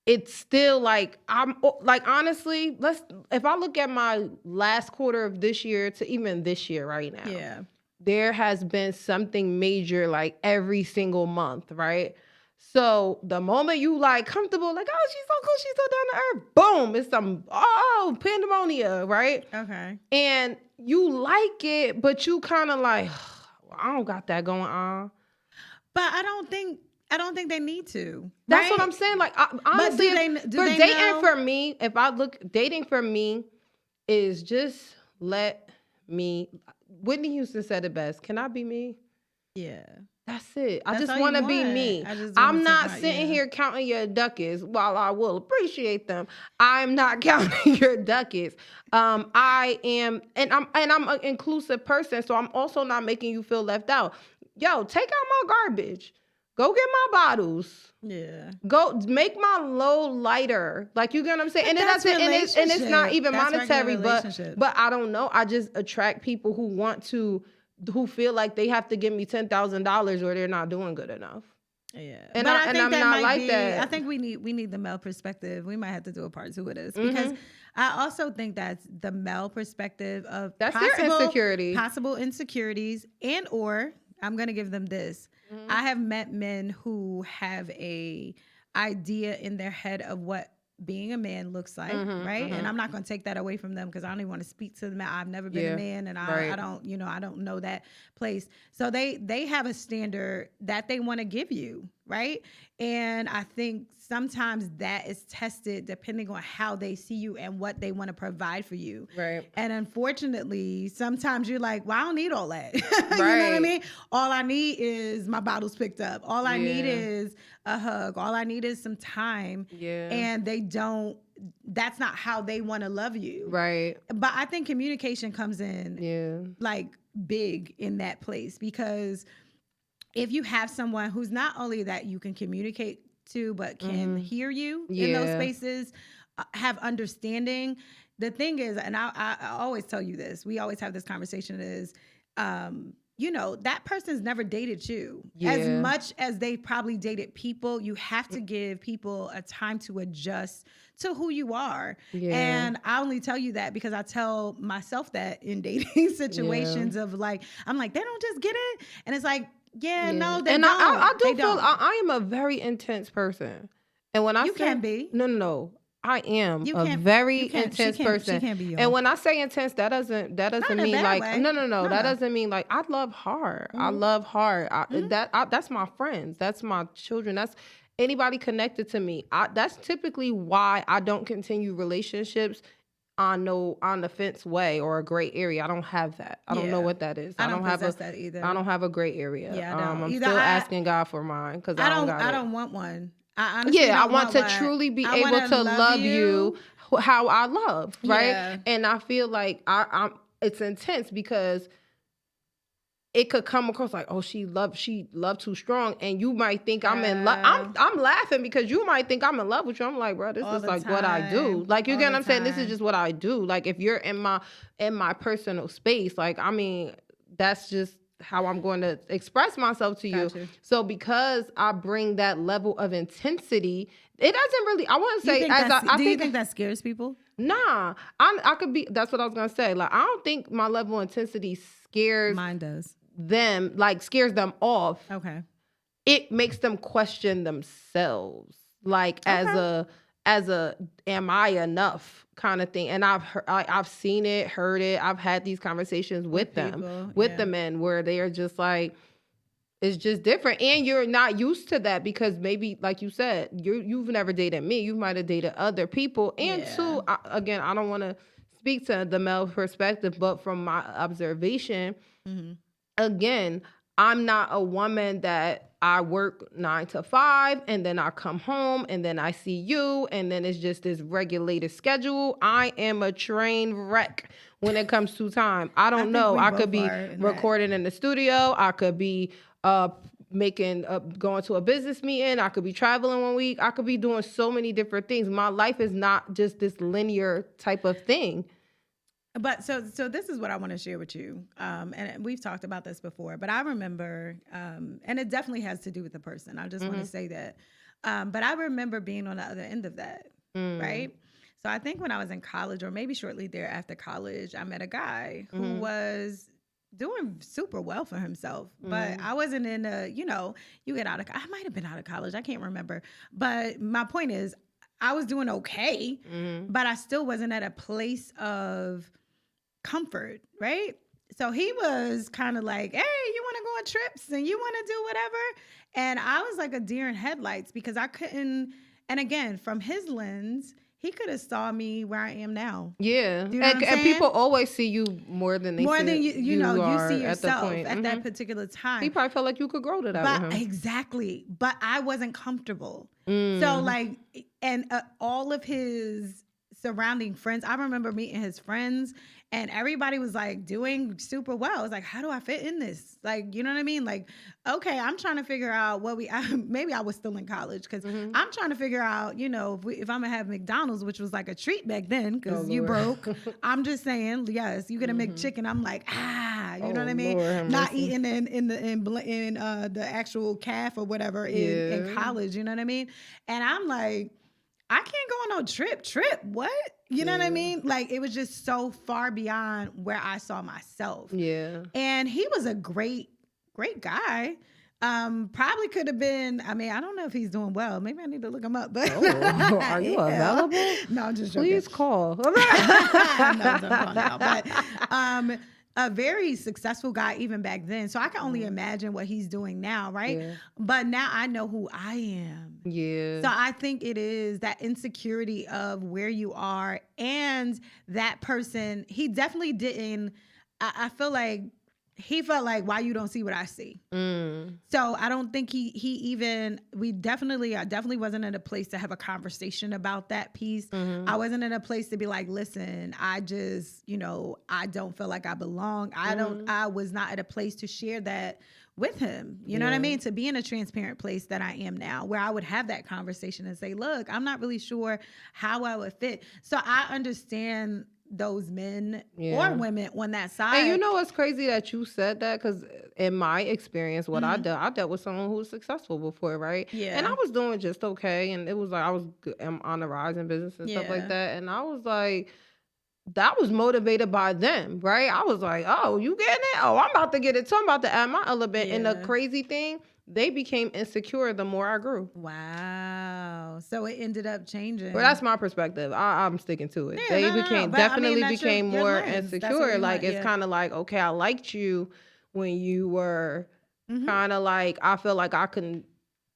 Speaker 2: it's still like, I'm like, honestly, if I look at my last quarter of this year to even this year right now, yeah, there has been something major like every single month, right? So the moment you like comfortable, like, oh, she's so cool, she's so down to earth, boom, it's some pandemonium, right?
Speaker 1: Okay.
Speaker 2: And you like it, but you kind of like, I don't got that going on.
Speaker 1: But I don't think they need to.
Speaker 2: That's
Speaker 1: right?
Speaker 2: what I'm saying. Like, honestly, for me, if I look, dating for me is just let me. Whitney Houston said it best. Can I be me?
Speaker 1: Yeah.
Speaker 2: That's it. I just want to be me. I'm not sitting here counting your ducats. While I will appreciate them, I'm not counting your ducats. I am, and I'm an inclusive person, so I'm also not making you feel left out. Yo, take out my garbage. Go get my bottles.
Speaker 1: Yeah.
Speaker 2: Go make my load lighter. Like, you get what I'm saying? And it's not even monetary, but I don't know. I just attract people who feel like they have to give me $10,000 or they're not doing good enough.
Speaker 1: Yeah.
Speaker 2: And I'm not like that.
Speaker 1: I think we need the male perspective. We might have to do a part 2 of this because I also think that's the male perspective of possible insecurities, and or I'm going to give them this. I have met men who have a idea in their head of what being a man looks like, right? And I'm not going to take that away from them because I don't even want to speak to them. I've never been a man, and I don't, I don't know that place. So they have a standard that they want to give you, right? And I think sometimes that is tested depending on how they see you and what they want to provide for you.
Speaker 2: Right.
Speaker 1: And unfortunately, sometimes you're like, well, I don't need all that. You know what I mean? All I need is my bottles picked up. All I need is a hug. All I need is some time.
Speaker 2: Yeah.
Speaker 1: And that's not how they want to love you.
Speaker 2: Right.
Speaker 1: But I think communication comes in like big in that place, because if you have someone who's not only that you can communicate to, but can hear you in those spaces, have understanding. The thing is, and I always tell you this, we always have this conversation, is, that person's never dated you. As much as they probably dated people, you have to give people a time to adjust to who you are. And I only tell you that because I tell myself that in dating situations of like, I'm like, they don't just get it. And it's like, no, they don't.
Speaker 2: I do feel I am a very intense person. And when I
Speaker 1: can be.
Speaker 2: No. I am a very intense person.
Speaker 1: She can't be yours.
Speaker 2: And when I say intense, that doesn't mean like way. No. That doesn't mean like I love hard. I love hard. That's my friends. That's my children. That's anybody connected to me. That's typically why I don't continue relationships on the fence way or a gray area. I don't have that. I don't know what that is.
Speaker 1: I don't have that either.
Speaker 2: I don't have a gray area.
Speaker 1: Yeah, I don't.
Speaker 2: I'm still asking God for mine because I don't
Speaker 1: want one. I honestly
Speaker 2: I want to truly be able to love you how I love, right? Yeah. And I feel like it's intense because it could come across like, oh, she loved too strong, and you might think I'm in love. I'm laughing because you might think I'm in love with you. I'm like, bro, this is like what I do. Like, you get what I'm saying? This is just what I do. Like, if you're in my personal space, like, I mean, that's just how I'm going to express myself to you. So because I bring that level of intensity, it doesn't really, I want to say,
Speaker 1: do you think that scares people?
Speaker 2: Nah, I could be, that's what I was going to say. Like, I don't think my level of intensity scares.
Speaker 1: Mine does.
Speaker 2: Them, like, scares them off.
Speaker 1: Okay.
Speaker 2: It makes them question themselves. Like, as a am I enough kind of thing. And I've seen it, heard it. I've had these conversations with them, with the men, where they are just like, it's just different. And you're not used to that because maybe, like you said, you've never dated me. You might have dated other people. And two, again, I don't want to speak to the male perspective, but from my observation, again, I'm not a woman that I work 9 to 5 and then I come home and then I see you and then it's just this regulated schedule. I am a train wreck when it comes to time. I don't know. I could be recording in the studio. I could be going to a business meeting. I could be traveling 1 week. I could be doing so many different things. My life is not just this linear type of thing.
Speaker 1: But so this is what I want to share with you. And we've talked about this before, but I remember, and it definitely has to do with the person. I just want to say that. But I remember being on the other end of that, right? So I think when I was in college, or maybe shortly thereafter college, I met a guy who was doing super well for himself. But I wasn't in you get out of, I might have been out of college. I can't remember. But my point is, I was doing okay, but I still wasn't at a place of comfort, right? So he was kind of like, hey, you want to go on trips and you want to do whatever? And I was like a deer in headlights because I couldn't, and again, from his lens, he could have saw me where I am now.
Speaker 2: Yeah.
Speaker 1: You know
Speaker 2: and people always see you more than you
Speaker 1: see yourself at that particular time.
Speaker 2: He probably felt like you could grow to that with him.
Speaker 1: Exactly. But I wasn't comfortable. So like, and all of his surrounding friends, I remember meeting his friends and everybody was like doing super well. It's like, how do I fit in this? Like, you know what I mean? Like, okay, I'm trying to figure out maybe I was still in college because I'm trying to figure out, if I'm gonna have McDonald's, which was like a treat back then because you broke. I'm just saying, yes, you get a McChicken. I'm like, you know what I mean?
Speaker 2: Lord,
Speaker 1: not eating in the actual calf or whatever in college. You know what I mean? And I'm like, I can't go on no trip. What? You know what I mean? Like, it was just so far beyond where I saw myself.
Speaker 2: Yeah.
Speaker 1: And he was a great, great guy. Probably could have been. I mean, I don't know if he's doing well. Maybe I need to look him up. But
Speaker 2: are you available?
Speaker 1: No, I'm just joking.
Speaker 2: Please call.
Speaker 1: No, don't call now. But a very successful guy even back then. So I can only imagine what he's doing now, right?
Speaker 2: Yeah.
Speaker 1: But now I know who I am.
Speaker 2: Yeah.
Speaker 1: So I think it is that insecurity of where you are, and that person, he definitely didn't, I feel like he felt like, why you don't see what I see? So I don't think he even, I definitely wasn't in a place to have a conversation about that piece. I wasn't in a place to be like, listen, I just, I don't feel like I belong. I was not at a place to share that with him. You know what I mean? To be in a transparent place that I am now, where I would have that conversation and say, look, I'm not really sure how I would fit. So I understand those men or women on that side.
Speaker 2: And you know what's crazy that you said that? Because in my experience, what I dealt with someone who was successful before, right?
Speaker 1: Yeah.
Speaker 2: And I was doing just okay. And it was like, I'm on the rise in business and stuff like that. And I was like, that was motivated by them, right? I was like, oh, you getting it? Oh, I'm about to get it too. I'm about to add my element. And the crazy thing, they became insecure the more I grew.
Speaker 1: Wow. So it ended up changing.
Speaker 2: Well, that's my perspective. I'm sticking to it.
Speaker 1: Yeah,
Speaker 2: they definitely became more insecure. Like, it's kind of like, okay, I liked you when you were kind of like, I feel like I can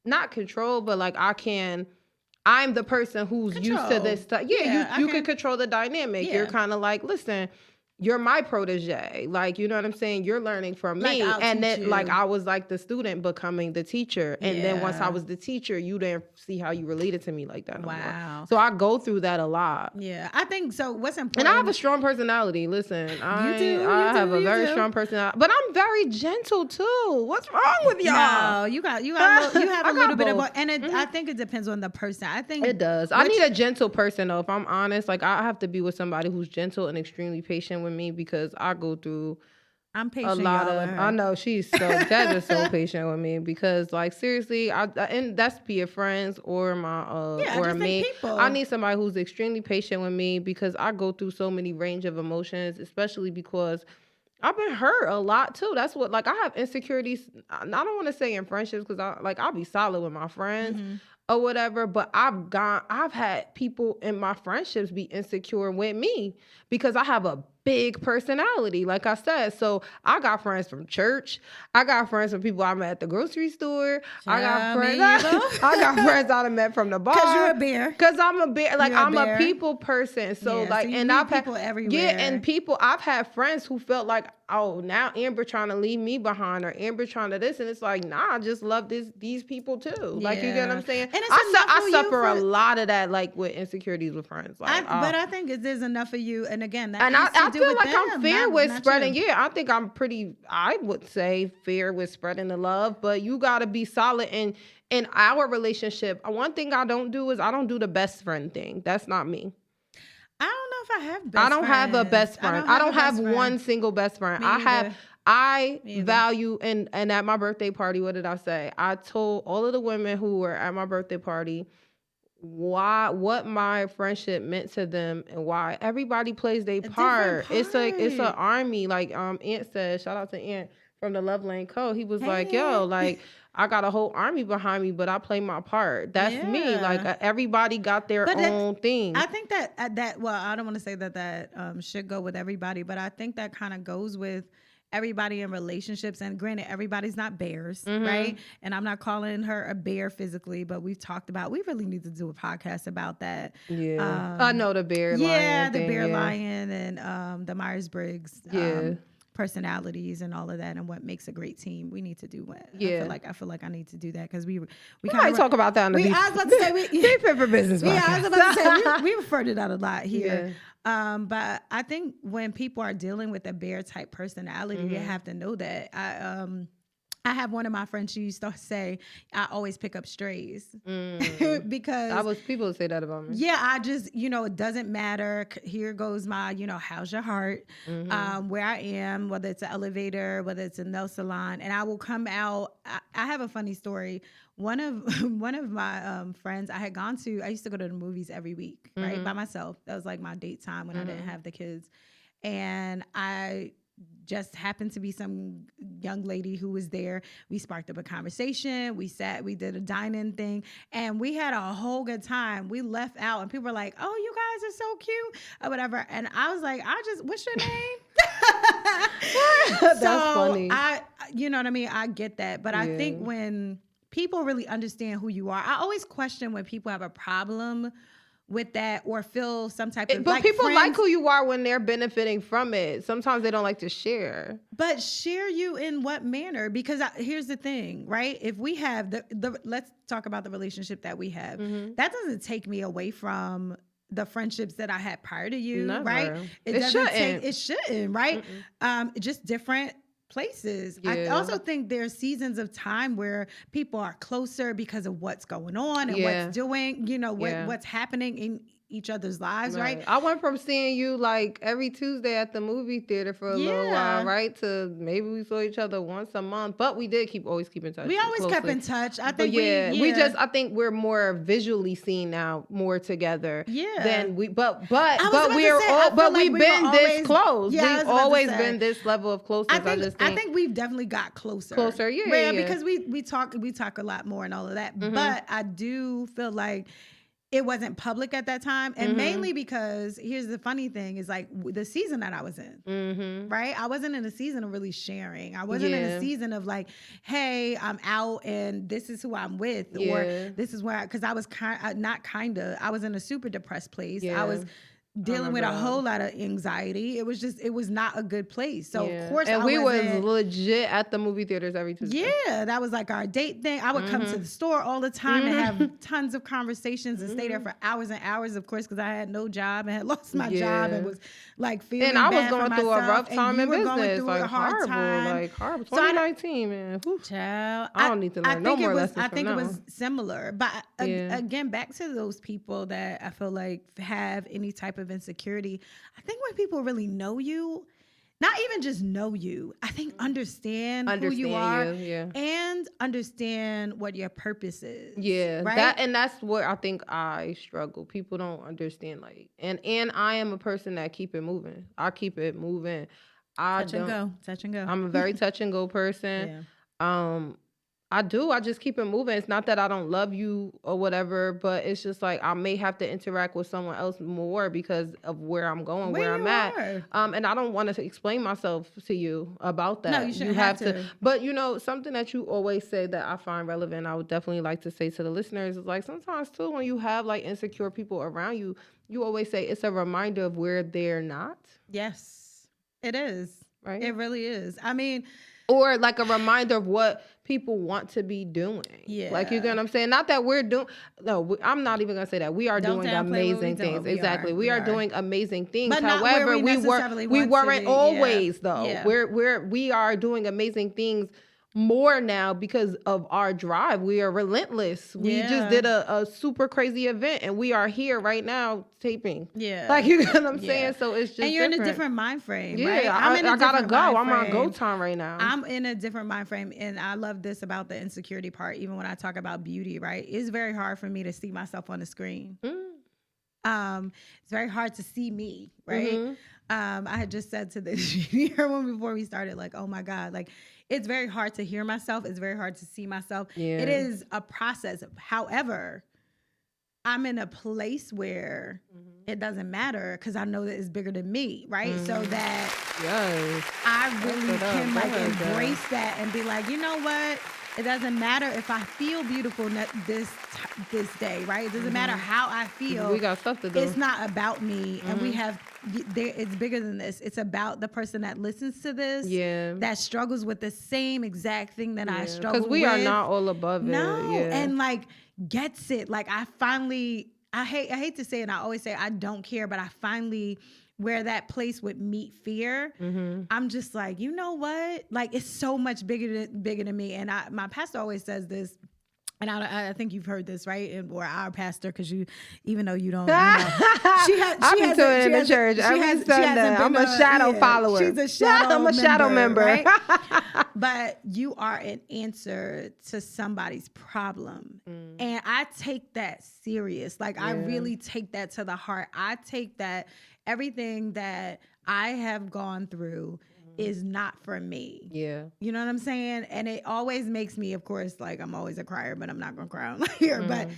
Speaker 2: not control, but like I'm the person who's used to this stuff. Yeah, you can control the dynamic. Yeah. You're kind of like, listen, you're my protege. Like, you know what I'm saying? You're learning from me. And then like I was like the student becoming the teacher. And then once I was the teacher, you didn't see how you related to me like that. Wow. So I go through that a lot.
Speaker 1: Yeah. I think so. What's important.
Speaker 2: And I have a strong personality. Listen, I have a very strong personality. But I'm very gentle too. What's wrong with y'all?
Speaker 1: No, you have a little bit of, and I think it depends on the person. I think
Speaker 2: it does. I need a gentle person though. If I'm honest, like I have to be with somebody who's gentle and extremely patient with me, because I go through
Speaker 1: I'm patient.
Speaker 2: A lot of I know she's Dad is so patient with me, because like seriously, and that's be it friends or my or me. I need somebody who's extremely patient with me, because I go through so many range of emotions, especially because I've been hurt a lot too. That's what, like, I have insecurities. I don't want to say in friendships, because I'll be solid with my friends or whatever, but I've had people in my friendships be insecure with me because I have a big personality, like I said. So I got friends from church. I got friends from people I met at the grocery store. I got friends I met from the bar.
Speaker 1: Because you're a bear.
Speaker 2: Because I'm a bear. Like, I'm a people person. So like,
Speaker 1: so
Speaker 2: and I've had
Speaker 1: people everywhere.
Speaker 2: Yeah, and I've had friends who felt like, oh, now Amber trying to leave me behind, or Amber trying to this, and it's like, nah, I just love these people too. Like, you get what I'm saying? And I suffer a lot of that, like with insecurities with friends. Like,
Speaker 1: but I think there's enough of you, and again, that
Speaker 2: I feel like I'm fair with spreading. You. Yeah, I think I'm pretty. I would say fair with spreading the love, but you got to be solid in our relationship. One thing I don't do is I don't do the best friend thing. That's not me.
Speaker 1: I don't know if I have best friends.
Speaker 2: I don't have a best friend. I don't have one single best friend. I value, and at my birthday party, what did I say? I told all of the women who were at my birthday party what my friendship meant to them, and why everybody plays their part. It's like, it's an army. Like Ant said, shout out to Ant from the Love Lane Co. He was like, yo, like, I got a whole army behind me, but I play my part. That's me. Like, everybody got their own thing.
Speaker 1: I think that well, I don't want to say that should go with everybody, but I think that kind of goes with everybody in relationships. And granted, everybody's not bears, right? And I'm not calling her a bear physically, but we really need to do a podcast about that.
Speaker 2: Yeah. I know the bear lion.
Speaker 1: Yeah, the bear lion and the Myers-Briggs. Personalities and all of that, and what makes a great team. We need to do what. Yeah, I feel like I need to do that, because we
Speaker 2: might talk about that on the
Speaker 1: I was about to say
Speaker 2: Beef for Business.
Speaker 1: Yeah, I was about to say we referred to that a lot here. Yeah. But I think when people are dealing with a bear type personality, they have to know that. I have one of my friends, she used to say, I always pick up strays. Because
Speaker 2: people say that about me.
Speaker 1: Yeah, I just, it doesn't matter. Here goes my, how's your heart? Where I am, whether it's an elevator, whether it's a nail salon, and I will come out. I have a funny story. One of my friends I used to go to the movies every week, right? By myself. That was like my date time when I didn't have the kids. And I just happened to be some young lady who was there. We sparked up a conversation. We sat, we did a dine-in thing, and we had a whole good time. We left out, and people were like, "Oh, you guys are so cute," or whatever. And I was like, "What's your name?"
Speaker 2: That's
Speaker 1: so
Speaker 2: funny.
Speaker 1: You know what I mean? I get that, but I think when people really understand who you are, I always question when people have a problem with that or feel some type of,
Speaker 2: but
Speaker 1: like,
Speaker 2: people
Speaker 1: friends,
Speaker 2: like who you are when they're benefiting from it. Sometimes they don't like to share.
Speaker 1: But share you in what manner? Because here's the thing, right? If we have let's talk about the relationship that we have. That doesn't take me away from the friendships that I had prior to you,
Speaker 2: Never.
Speaker 1: Right?
Speaker 2: It shouldn't.
Speaker 1: It shouldn't, right? Just different places.
Speaker 2: Yeah.
Speaker 1: I also think there's seasons of time where people are closer because of what's going on and what's doing, what's happening in each other's lives, right?
Speaker 2: I went from seeing you like every Tuesday at the movie theater for a little while, right, to maybe we saw each other once a month, but we did always keep in touch.
Speaker 1: We always kept in touch. I think
Speaker 2: I think we're more visually seen now, more together. Than we've been this close. We've always been this level of closeness.
Speaker 1: I think we've definitely got closer. Because we talk a lot more and all of that. But I do feel like it wasn't public at that time. And mainly because here's the funny thing is, like, the season that I was in, right? I wasn't in a season of really sharing. I wasn't in a season of like, hey, I'm out and this is who I'm with, or this is where, because I was I was in a super depressed place. I was dealing with a whole lot of anxiety. It was not a good place. So of course,
Speaker 2: and we was legit at the movie theaters every Tuesday.
Speaker 1: Yeah, that was like our date thing. I would come to the store all the time and have tons of conversations and stay there for hours and hours, of course, because I had no job and had lost my job and was like feeling bad for myself.
Speaker 2: And I was going through a rough time in business,
Speaker 1: going through
Speaker 2: like
Speaker 1: a hard time.
Speaker 2: horrible. 2019, man.
Speaker 1: Child,
Speaker 2: I don't need to learn no more lessons.
Speaker 1: I think it was similar, but again, back to those people that I feel like have any type of insecurity. I think when people really know you, not even just know you, I think understand who you are and understand what your purpose is. Yeah, right.
Speaker 2: That's what I think I struggle. People don't understand, like, and I am a person that keep it moving. I keep it moving.
Speaker 1: Touch and go.
Speaker 2: I'm a very touch and go person. I do. I just keep it moving. It's not that I don't love you or whatever, but it's just like I may have to interact with someone else more because of where I'm going, where I'm at. And I don't want to explain myself to you about that.
Speaker 1: No, you shouldn't have to.
Speaker 2: But, something that you always say that I find relevant, I would definitely like to say to the listeners, is like sometimes too, when you have like insecure people around you, you always say it's a reminder of where they're not.
Speaker 1: Yes, it is. Right. It really is. I mean,
Speaker 2: or like a reminder of what people want to be doing. Yeah. Like, you get what I'm saying? Not that we're doing, I'm not even going to say that. We are doing amazing things. Exactly. We are doing amazing things.
Speaker 1: But
Speaker 2: however,
Speaker 1: we
Speaker 2: weren't always though. We are doing amazing things more now because of our drive. We are relentless. We just did a super crazy event and we are here right now taping. Yeah. Like, you know what I'm saying? So it's just,
Speaker 1: and you're in a different mind frame. Right?
Speaker 2: I gotta go. I'm on go time right now.
Speaker 1: I'm in a different mind frame, and I love this about the insecurity part. Even when I talk about beauty, right? It's very hard for me to see myself on the screen. It's very hard to see me, right? I had just said to the one before we started, like, oh my God, like, it's very hard to hear myself. It's very hard to see myself. It is a process. However, I'm in a place where it doesn't matter because I know that it's bigger than me, right? So that I really can like embrace that and be like, you know what? It doesn't matter if I feel beautiful this day, right? It doesn't matter how I feel.
Speaker 2: We got stuff to do.
Speaker 1: It's not about me, and it's bigger than this. It's about the person that listens to this, that struggles with the same exact thing that I struggle with.
Speaker 2: Because we are not all above it.
Speaker 1: And like gets it. Like I hate to say it, and I always say I don't care, but I finally, where that place would meet fear, I'm just like, you know what? Like, it's so much bigger than me. And my pastor always says this, and I think you've heard this, right? Or our pastor, because even though you don't,
Speaker 2: I've been to it in the church every Sunday. I'm a shadow follower.
Speaker 1: She's a shadow.
Speaker 2: I'm a shadow member.
Speaker 1: Right? But you are an answer to somebody's problem, and I take that serious. Like I really take that to the heart. I take that everything that I have gone through is not for me.
Speaker 2: Yeah.
Speaker 1: You know what I'm saying? And it always makes me, of course, like I'm always a crier, but I'm not going to cry on here. But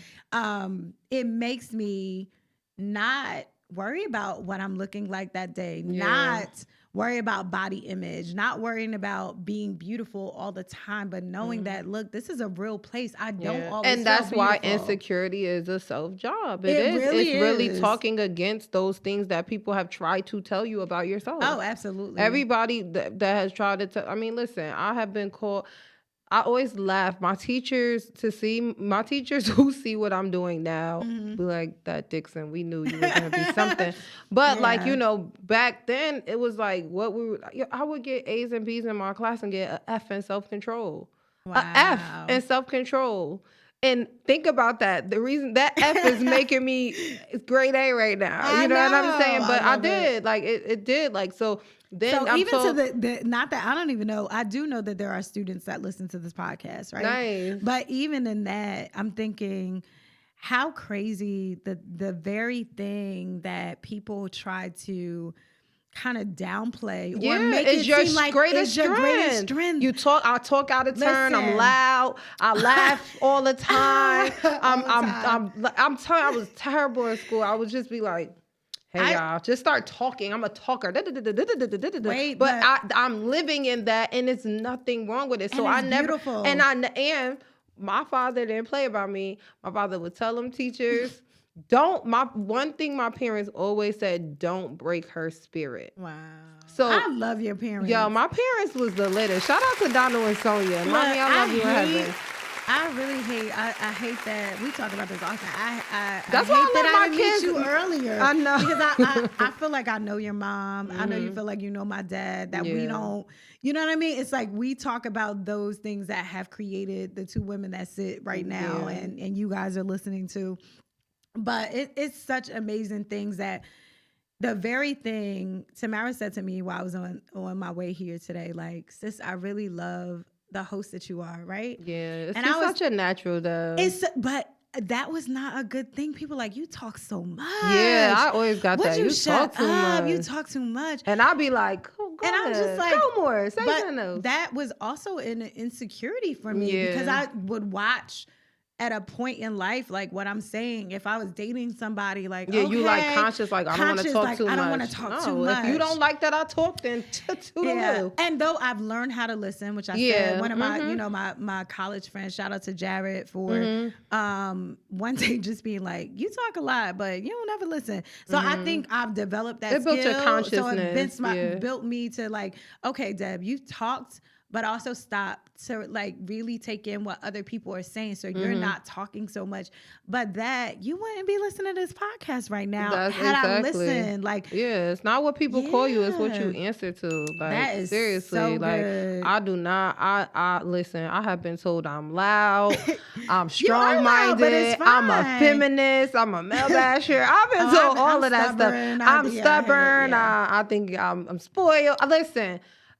Speaker 1: it makes me not worry about what I'm looking like that day, not worry about body image, not worrying about being beautiful all the time, but knowing that, look, this is a real place. I don't always
Speaker 2: And that's
Speaker 1: feel
Speaker 2: why
Speaker 1: beautiful.
Speaker 2: Insecurity is a self-job. It's really talking against those things that people have tried to tell you about yourself.
Speaker 1: Oh, absolutely.
Speaker 2: Everybody that has tried to tell, I mean, listen, I have been called, I always laugh. My teachers who see what I'm doing now, be like, that Dixon, we knew you were going to be something. But like, you know, back then it was like I would get A's and B's in my class and get an F in self-control. Wow. A F in self-control. And think about that. The reason that F is making me grade A right now. You know what I'm saying? But I did. Like, it did. Like, so then
Speaker 1: so even to the not that I don't even know. I do know that there are students that listen to this podcast, right?
Speaker 2: Nice.
Speaker 1: But even in that, I'm thinking how crazy the very thing that people try to kind of downplay or make it seem like it's your greatest strength.
Speaker 2: I talk out of turn. I'm loud. I laugh all the time. I'm telling you, I was terrible in school. I would just be like, hey, y'all, just start talking. I'm a talker.
Speaker 1: Wait,
Speaker 2: but I'm living in that, and it's nothing wrong with it. So I never,
Speaker 1: beautiful.
Speaker 2: And my father didn't play about me. My father would tell them teachers, one thing my parents always said, don't break her spirit.
Speaker 1: Wow.
Speaker 2: So
Speaker 1: I love your parents.
Speaker 2: Yo, my parents was the latest. Shout out to Donald and Sonia. Mommy, I love you in heaven.
Speaker 1: I really hate. I hate that we talk about this often.
Speaker 2: That's
Speaker 1: I
Speaker 2: why
Speaker 1: hate that I
Speaker 2: my
Speaker 1: didn't
Speaker 2: kids.
Speaker 1: Meet you earlier.
Speaker 2: I know
Speaker 1: because I feel like I know your mom. I know you feel like you know my dad. That we don't. You know what I mean? It's like we talk about those things that have created the two women that sit right now, and you guys are listening to. But it's such amazing things that the very thing Tamara said to me while I was on my way here today, like, sis, I really love the host that you are, right?
Speaker 2: Yeah, it's such a natural though.
Speaker 1: But that was not a good thing. People like, you talk so much.
Speaker 2: Yeah, I always got that. You talk too much.
Speaker 1: You talk too much.
Speaker 2: And I'll be like, oh, go ahead.
Speaker 1: I'm just like,
Speaker 2: go more. Say
Speaker 1: but
Speaker 2: something.
Speaker 1: that was also an insecurity for me because I would watch at a point in life, like what I'm saying, if I was dating somebody, like,
Speaker 2: you like conscious, like I don't want to talk too much.
Speaker 1: I don't want to talk too much.
Speaker 2: If you don't like that I talk, then toodaloo.
Speaker 1: And though I've learned how to listen, which I said, one of my my college friends, shout out to Jared for one day just being like, you talk a lot, but you don't ever listen. So I think I've developed that skill.
Speaker 2: Built your consciousness.
Speaker 1: So it built me to like, okay, Deb, you've talked, but also stop to like really take in what other people are saying. So you're not talking so much, but that you wouldn't be listening to this podcast right now. I listened. Like,
Speaker 2: it's not what people call you, it's what you answer to. Like,
Speaker 1: that is
Speaker 2: seriously,
Speaker 1: so
Speaker 2: like
Speaker 1: good.
Speaker 2: I do not, I listen, I have been told I'm loud, I'm strong-minded, I'm a feminist, I'm a male basher. I've been told all of that stuff. I'm stubborn. I think I'm spoiled. Listen,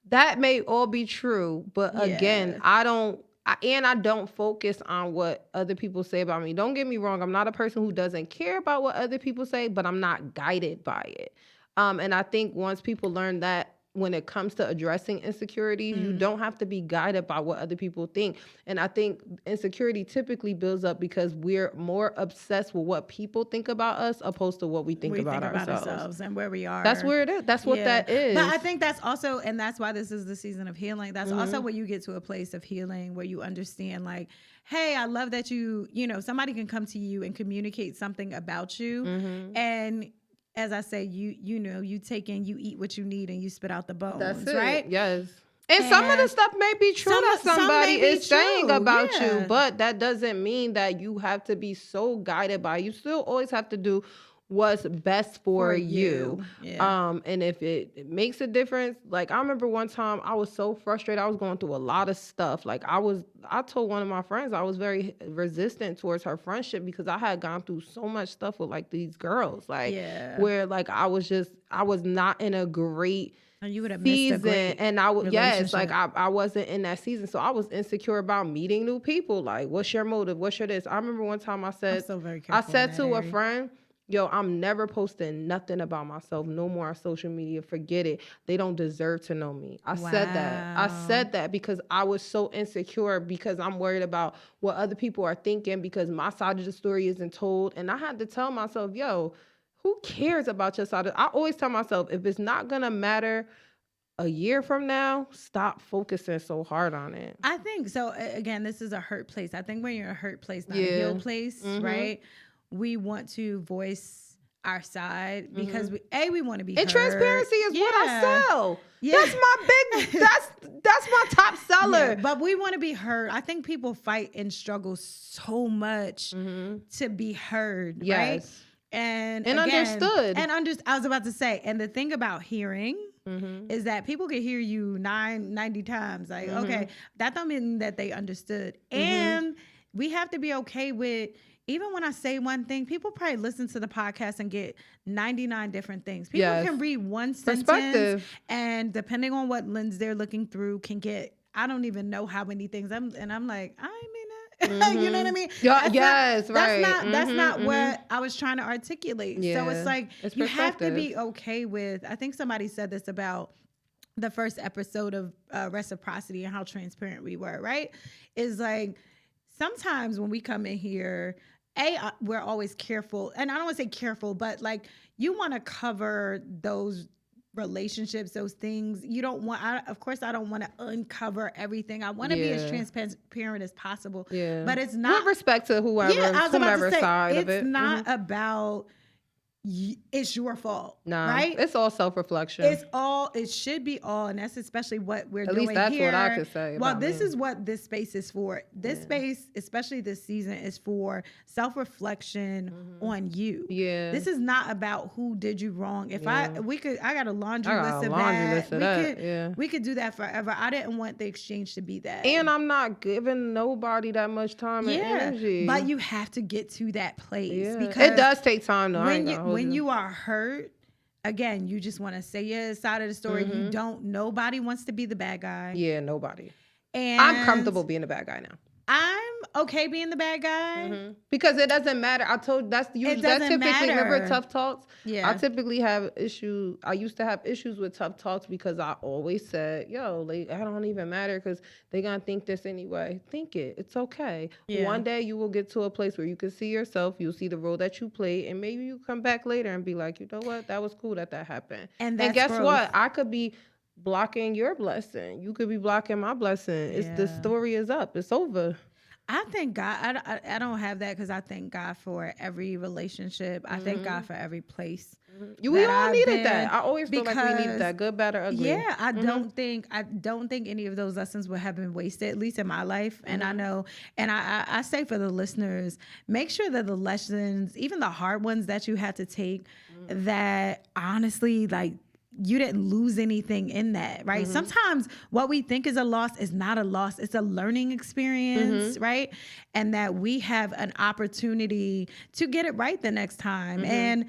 Speaker 2: that may all be true, but again, I don't focus on what other people say about me. Don't get me wrong. I'm not a person who doesn't care about what other people say, but I'm not guided by it. And I think once people learn that when it comes to addressing insecurities, you don't have to be guided by what other people think. And I think insecurity typically builds up because we're more obsessed with what people think about us opposed to what we think about ourselves
Speaker 1: and where we are.
Speaker 2: That's where it is. That's what that is.
Speaker 1: But I think that's also, and that's why this is the season of healing. That's also where you get to a place of healing where you understand, like, hey, I love that you know, somebody can come to you and communicate something about you. And as I say, you know, you eat what you need and you spit out the bones. That's it. Right?
Speaker 2: Yes. And some of the stuff may be true that somebody is saying about you, but that doesn't mean that you have to be so guided by. You still always have to do what's best for you. And if it makes a difference, like I remember one time I was so frustrated. I was going through a lot of stuff. Like I told one of my friends I was very resistant towards her friendship because I had gone through so much stuff with like these girls, like where like I was not in a great
Speaker 1: you would have
Speaker 2: season,
Speaker 1: missed a great
Speaker 2: and I wasn't in that season, so I was insecure about meeting new people. Like, what's your motive? What's your this? I remember one time I said to a friend, Yo, I'm never posting nothing about myself no more on social media. Forget it. They don't deserve to know me. I said that because I was so insecure because I'm worried about what other people are thinking because my side of the story isn't told. And I had to tell myself, yo, who cares about your side? I always tell myself, if it's not going to matter a year from now, stop focusing so hard on it.
Speaker 1: I think so. Again, this is a hurt place. I think when you're in a hurt place, not a healed place, right? We want to voice our side because we want to be heard.
Speaker 2: Transparency is what I sell. Yeah. That's my top seller.
Speaker 1: Yeah, but we want to be heard. I think people fight and struggle so much to be heard, right? And again,
Speaker 2: understood.
Speaker 1: I was about to say, and the thing about hearing is that people can hear you 90 times. Like, okay, that don't mean that they understood. And we have to be okay with, even when I say one thing, people probably listen to the podcast and get 99 different things. People can read one sentence and depending on what lens they're looking through can get, I don't even know how many things. I'm like, I ain't mean that. You know what I mean? That's not what I was trying to articulate. Yeah. So it's like, you have to be okay with, I think somebody said this about the first episode of Reciprocity and how transparent we were, right? Is like, sometimes when we come in here, we're always careful. And I don't want to say careful, but like you want to cover those relationships, those things. You don't want, of course, I don't want to uncover everything. I want to be as transparent as possible. Yeah. But it's not.
Speaker 2: With respect to whomever side of it.
Speaker 1: It's not about, it's your fault, right?
Speaker 2: It's all self-reflection.
Speaker 1: It should be all, and that's especially what we're doing here. At least
Speaker 2: that's what I could say.
Speaker 1: Well, this is what this space is for. This space, especially this season, is for self-reflection on you. Yeah. This is not about who did you wrong. If I got a laundry list of that. We could do that forever. I didn't want the exchange to be that.
Speaker 2: And I'm not giving nobody that much time and energy.
Speaker 1: But you have to get to that place because
Speaker 2: it does take time though.
Speaker 1: When you are hurt, again, you just want to say your side of the story. Nobody wants to be the bad guy.
Speaker 2: Yeah, nobody. And I'm comfortable being the bad guy now.
Speaker 1: I'm okay being the bad guy.
Speaker 2: Because it doesn't matter. I told that's usually that typically matter. Remember tough talks? Yeah. I typically have issues. I used to have issues with tough talks because I always said, yo, like, I don't even matter because they're gonna think this anyway. Think it. It's okay. Yeah. One day you will get to a place where you can see yourself, you'll see the role that you played, and maybe you come back later and be like, you know what, that was cool that happened. And guess what? I could be blocking your blessing. You could be blocking my blessing. It's the story is up. It's over.
Speaker 1: I thank God. I don't have that because I thank God for every relationship. I thank God for every place.
Speaker 2: We all needed that. I always feel like we needed that, good, bad, or ugly.
Speaker 1: Yeah, I don't think any of those lessons would have been wasted, at least in my life. And I know, and I say for the listeners, make sure that the lessons, even the hard ones that you had to take, that honestly, like, you didn't lose anything in that, right? Sometimes what we think is a loss is not a loss. It's a learning experience, right? And that we have an opportunity to get it right the next time. And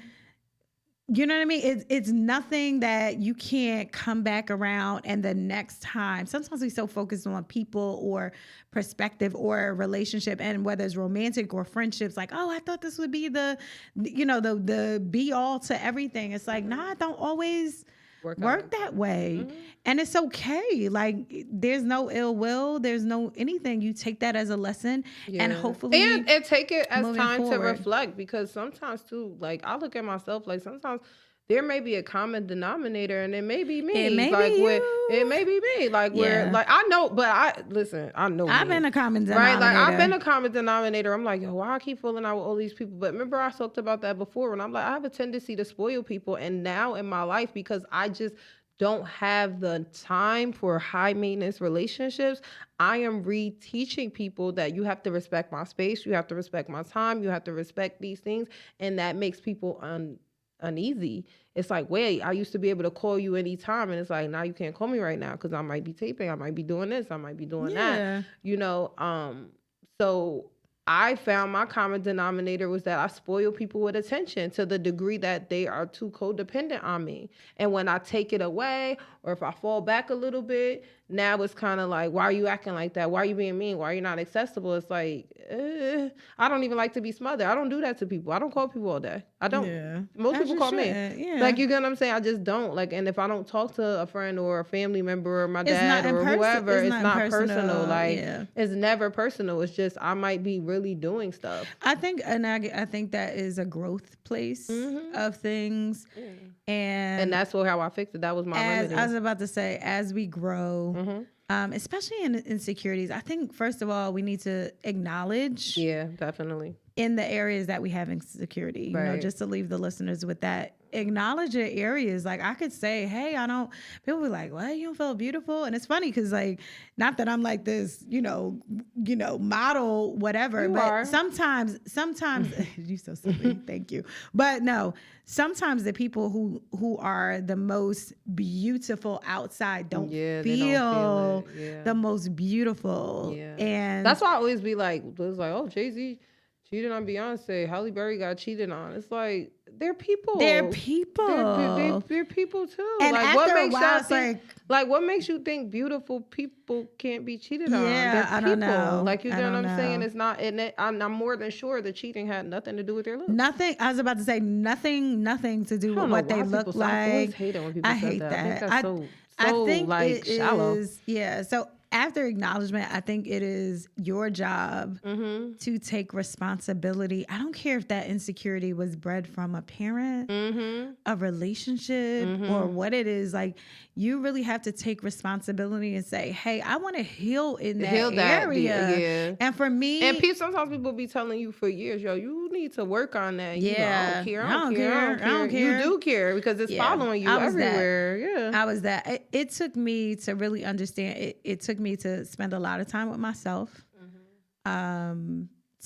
Speaker 1: you know what I mean? It's nothing that you can't come back around and the next time. Sometimes we're so focused on people or perspective or a relationship, and whether it's romantic or friendships, like, oh, I thought this would be the be all to everything. It's like, nah, don't always work that way. And it's okay. Like, there's no ill will. There's no anything. You take that as a lesson and hopefully
Speaker 2: and take it as time to reflect, because sometimes too, like, I look at myself, like, sometimes there may be a common denominator, and it may be me. It may be you. It may be me. Like, where, like, I know, but I know.
Speaker 1: I've been a common denominator.
Speaker 2: Right? Like, I've been a common denominator. I'm like, yo, why I keep falling out with all these people? But remember, I talked about that before, and I'm like, I have a tendency to spoil people. And now in my life, because I just don't have the time for high maintenance relationships, I am reteaching people that you have to respect my space, you have to respect my time, you have to respect these things, and that makes people uneasy. It's like, wait, I used to be able to call you anytime, and it's like, now you can't call me right now because I might be taping, I might be doing this, I might be doing that, so I found my common denominator was that I spoil people with attention to the degree that they are too codependent on me. And when I take it away, or if I fall back a little bit, now it's kind of like, why are you acting like that? Why are you being mean? Why are you not accessible? It's like, I don't even like to be smothered. I don't do that to people. I don't call people all day. I don't.
Speaker 1: Yeah.
Speaker 2: Most people call me.
Speaker 1: Yeah.
Speaker 2: Like, you get what I'm saying? I just don't. Like, and if I don't talk to a friend or a family member or my dad or whoever, it's not personal. Like, it's never personal. It's just, I might be really doing stuff.
Speaker 1: I think that is a growth place of things. Yeah. And
Speaker 2: that's how I fixed it. That was my remedy.
Speaker 1: I was about to say, as we grow, especially in insecurities, I think, first of all, we need to acknowledge.
Speaker 2: Yeah, definitely.
Speaker 1: In the areas that we have insecurity, you know, just to leave the listeners with that. Acknowledge your areas. Like, I could say, hey, people be like, what, you don't feel beautiful? And it's funny because, like, not that I'm like this, you know, model, whatever, but sometimes you're so silly. Thank you. But no, sometimes the people who are the most beautiful outside don't feel the most beautiful. Yeah. And
Speaker 2: that's why I always be like, oh, Jay-Z cheated on Beyonce. Halle Berry got cheated on. It's like, they're people.
Speaker 1: They're people.
Speaker 2: They're people too.
Speaker 1: And
Speaker 2: like,
Speaker 1: what makes y'all think?
Speaker 2: Like, what makes you think beautiful people can't be cheated on?
Speaker 1: Yeah, I don't know.
Speaker 2: Like, you know what I'm saying? It's not. And I'm more than sure the cheating had nothing to do with their looks.
Speaker 1: Nothing. I was about to say nothing to do with what they look like.
Speaker 2: I always hate it when people say that. I think that's so
Speaker 1: think
Speaker 2: like shallow.
Speaker 1: Yeah. So after acknowledgement, I think it is your job to take responsibility. I don't care if that insecurity was bred from a parent, a relationship, or what it is. Like, you really have to take responsibility and say, hey, I want to heal in that area.
Speaker 2: Yeah.
Speaker 1: And for me...
Speaker 2: And sometimes people be telling you for years, yo, you need to work on that.
Speaker 1: Yeah.
Speaker 2: I don't care. You do care because it's following you everywhere. Yeah.
Speaker 1: I was that. It took me to really understand. It took me to spend a lot of time with myself.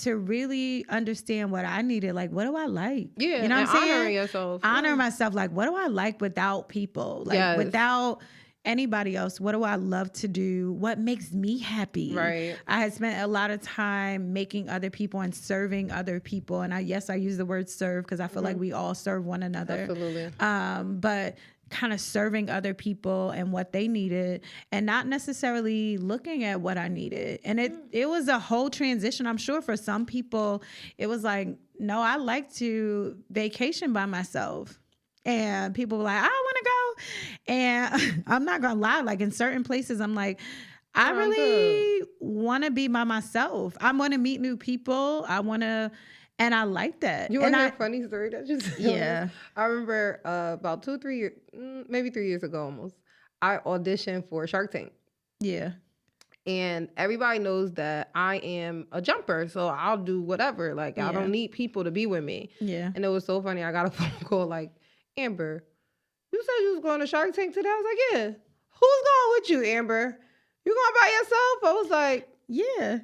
Speaker 1: To really understand what I needed. Like, what do I like?
Speaker 2: Yeah.
Speaker 1: You know what I'm saying?
Speaker 2: Honoring yourself.
Speaker 1: Honor myself. Like, what do I like without people? Like, without anybody else, what do I love to do? What makes me happy?
Speaker 2: Right.
Speaker 1: I had spent a lot of time making other people and serving other people. And I use the word serve because I feel like we all serve one another.
Speaker 2: Absolutely.
Speaker 1: But kind of serving other people and what they needed and not necessarily looking at what I needed. And it was a whole transition. I'm sure for some people, it was like, no, I like to vacation by myself. And people were like, I want to go. And I'm not going to lie. Like, in certain places, I'm like, I really want to be by myself. I want to meet new people. And I like that.
Speaker 2: You want to hear a funny story that just
Speaker 1: I
Speaker 2: remember about 2-3 years, maybe 3 years ago almost, I auditioned for Shark Tank.
Speaker 1: Yeah.
Speaker 2: And everybody knows that I am a jumper, so I'll do whatever. Like, I don't need people to be with me.
Speaker 1: Yeah.
Speaker 2: And it was so funny. I got a phone call like, Amber, you said you was going to Shark Tank today? I was like, yeah. Who's going with you, Amber? You going by yourself? I was like,
Speaker 1: yeah.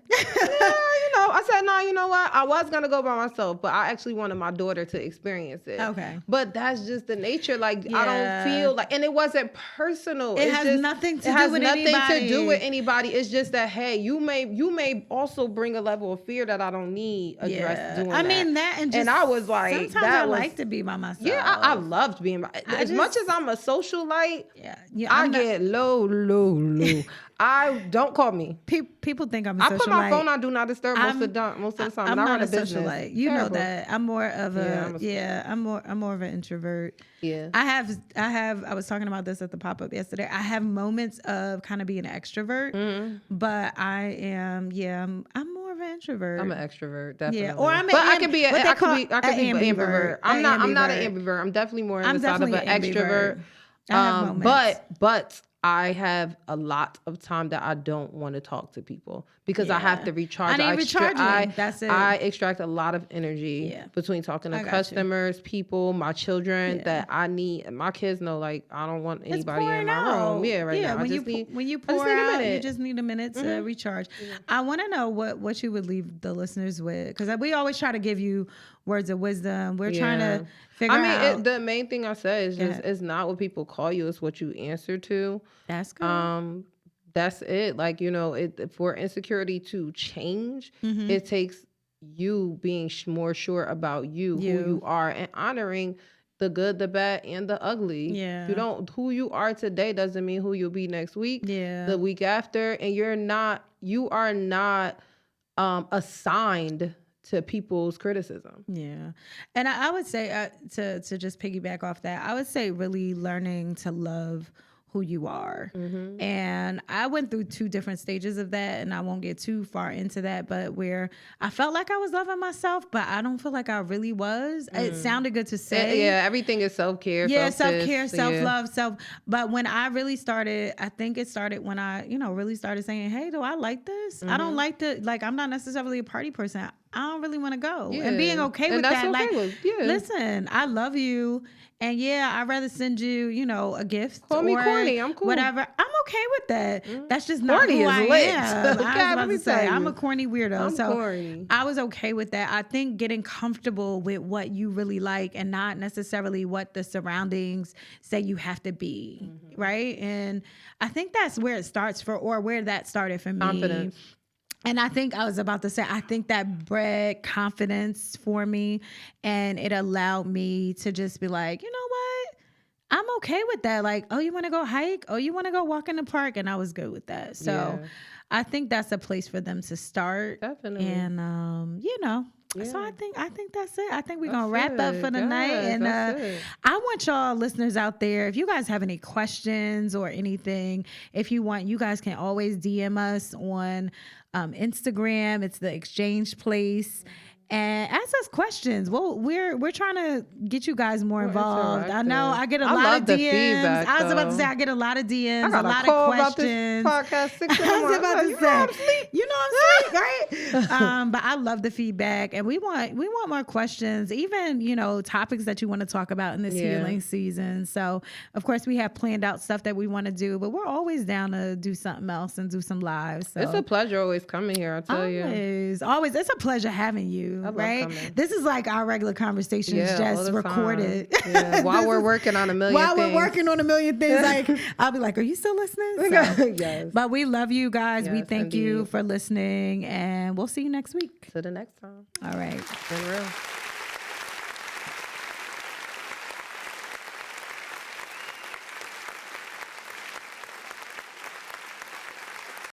Speaker 2: I said, no, you know what? I was going to go by myself, but I actually wanted my daughter to experience it.
Speaker 1: Okay.
Speaker 2: But that's just the nature. Like, I don't feel like, and it wasn't personal.
Speaker 1: It has nothing to do with anybody.
Speaker 2: It's just that, hey, you may also bring a level of fear that I don't need addressed doing that.
Speaker 1: I mean, that and
Speaker 2: I was like,
Speaker 1: sometimes I like to be by myself.
Speaker 2: Yeah, I loved being by as much as I'm a socialite, I get low. I don't call me.
Speaker 1: People think I'm a socialite.
Speaker 2: I put my phone on do not disturb most of the time.
Speaker 1: I'm
Speaker 2: not
Speaker 1: a socialite. You know that. I'm more of I'm more of an introvert.
Speaker 2: Yeah.
Speaker 1: I was talking about this at the pop-up yesterday. I have moments of kind of being an extrovert, but I'm more of an introvert.
Speaker 2: I'm an extrovert, definitely.
Speaker 1: Yeah. Or
Speaker 2: I could be an ambivert. I'm not an ambivert. I'm definitely more on the side of an extrovert.
Speaker 1: I have moments.
Speaker 2: But I have a lot of time that I don't want to talk to people because I have to recharge.
Speaker 1: That's it.
Speaker 2: I extract a lot of energy between talking to customers, people, my children that I need. My kids know, like, I don't want anybody in my room. Yeah, right now.
Speaker 1: When you pour out, you just need a minute to recharge. I want to know what you would leave the listeners with, because we always try to give you words of wisdom. We're trying to figure out.
Speaker 2: The main thing I said is just it's not what people call you, it's what you answer to.
Speaker 1: That's good.
Speaker 2: That's it. Like, for insecurity to change, it takes you being more sure about who you are, and honoring the good, the bad, and the ugly.
Speaker 1: Yeah.
Speaker 2: Who you are today doesn't mean who you'll be next week.
Speaker 1: Yeah.
Speaker 2: The week after, and you are not assigned to people's criticism.
Speaker 1: Yeah. And I would say to just piggyback off that, I would say really learning to love who you are. Mm-hmm. And I went through 2 different stages of that, and I won't get too far into that, but where I felt like I was loving myself, but I don't feel like I really was. It sounded good to say.
Speaker 2: Yeah, everything is self-care.
Speaker 1: Yeah, self-care, self-love, but when I really started, I think it started when I, really started saying, hey, do I like this? Mm-hmm. I don't like I'm not necessarily a party person. I don't really want to go. Yeah. And being okay with that. Listen, I love you. And I'd rather send you, a gift.
Speaker 2: Call me corny. I'm cool.
Speaker 1: Whatever. I'm okay with that. Mm-hmm. That's just not corny who I am. I was about to say, I'm a corny weirdo. Corny. I was okay with that. I think getting comfortable with what you really like and not necessarily what the surroundings say you have to be. Mm-hmm. Right. And I think that's where it starts where that started for me.
Speaker 2: Confidence.
Speaker 1: And I think I was about to say, I think that bred confidence for me, and it allowed me to just be like, you know what? I'm okay with that. Like, oh, you want to go hike? Oh, you want to go walk in the park? And I was good with that. So I think that's a place for them to start.
Speaker 2: Definitely.
Speaker 1: And, so I think that's it. I think we're going to wrap up for the night. And I want y'all listeners out there, if you guys have any questions or anything, if you want, you guys can always DM us on Instagram. It's the Exchange Place. And ask us questions. Well, we're trying to get you guys more involved. I know I get a lot of DMs.
Speaker 2: Feedback,
Speaker 1: I was about to say I get a lot of DMs, a lot of questions.
Speaker 2: About this podcast 6 in the morning.
Speaker 1: I was about to say, I'm asleep, right? But I love the feedback, and we want more questions. Even topics that you want to talk about in this healing season. So of course we have planned out stuff that we want to do, but we're always down to do something else and do some lives. So.
Speaker 2: It's a pleasure always coming here. I tell you,
Speaker 1: always. It's a pleasure having you. Right? This is like our regular conversations, just recorded.
Speaker 2: While we're working on a million things.
Speaker 1: While we're working on a million things, like I'll be like, are you still listening? So,
Speaker 2: yes.
Speaker 1: But we love you guys. We thank you for listening, and we'll see you next week.
Speaker 2: Till the next time.
Speaker 1: All right.
Speaker 2: It's been real.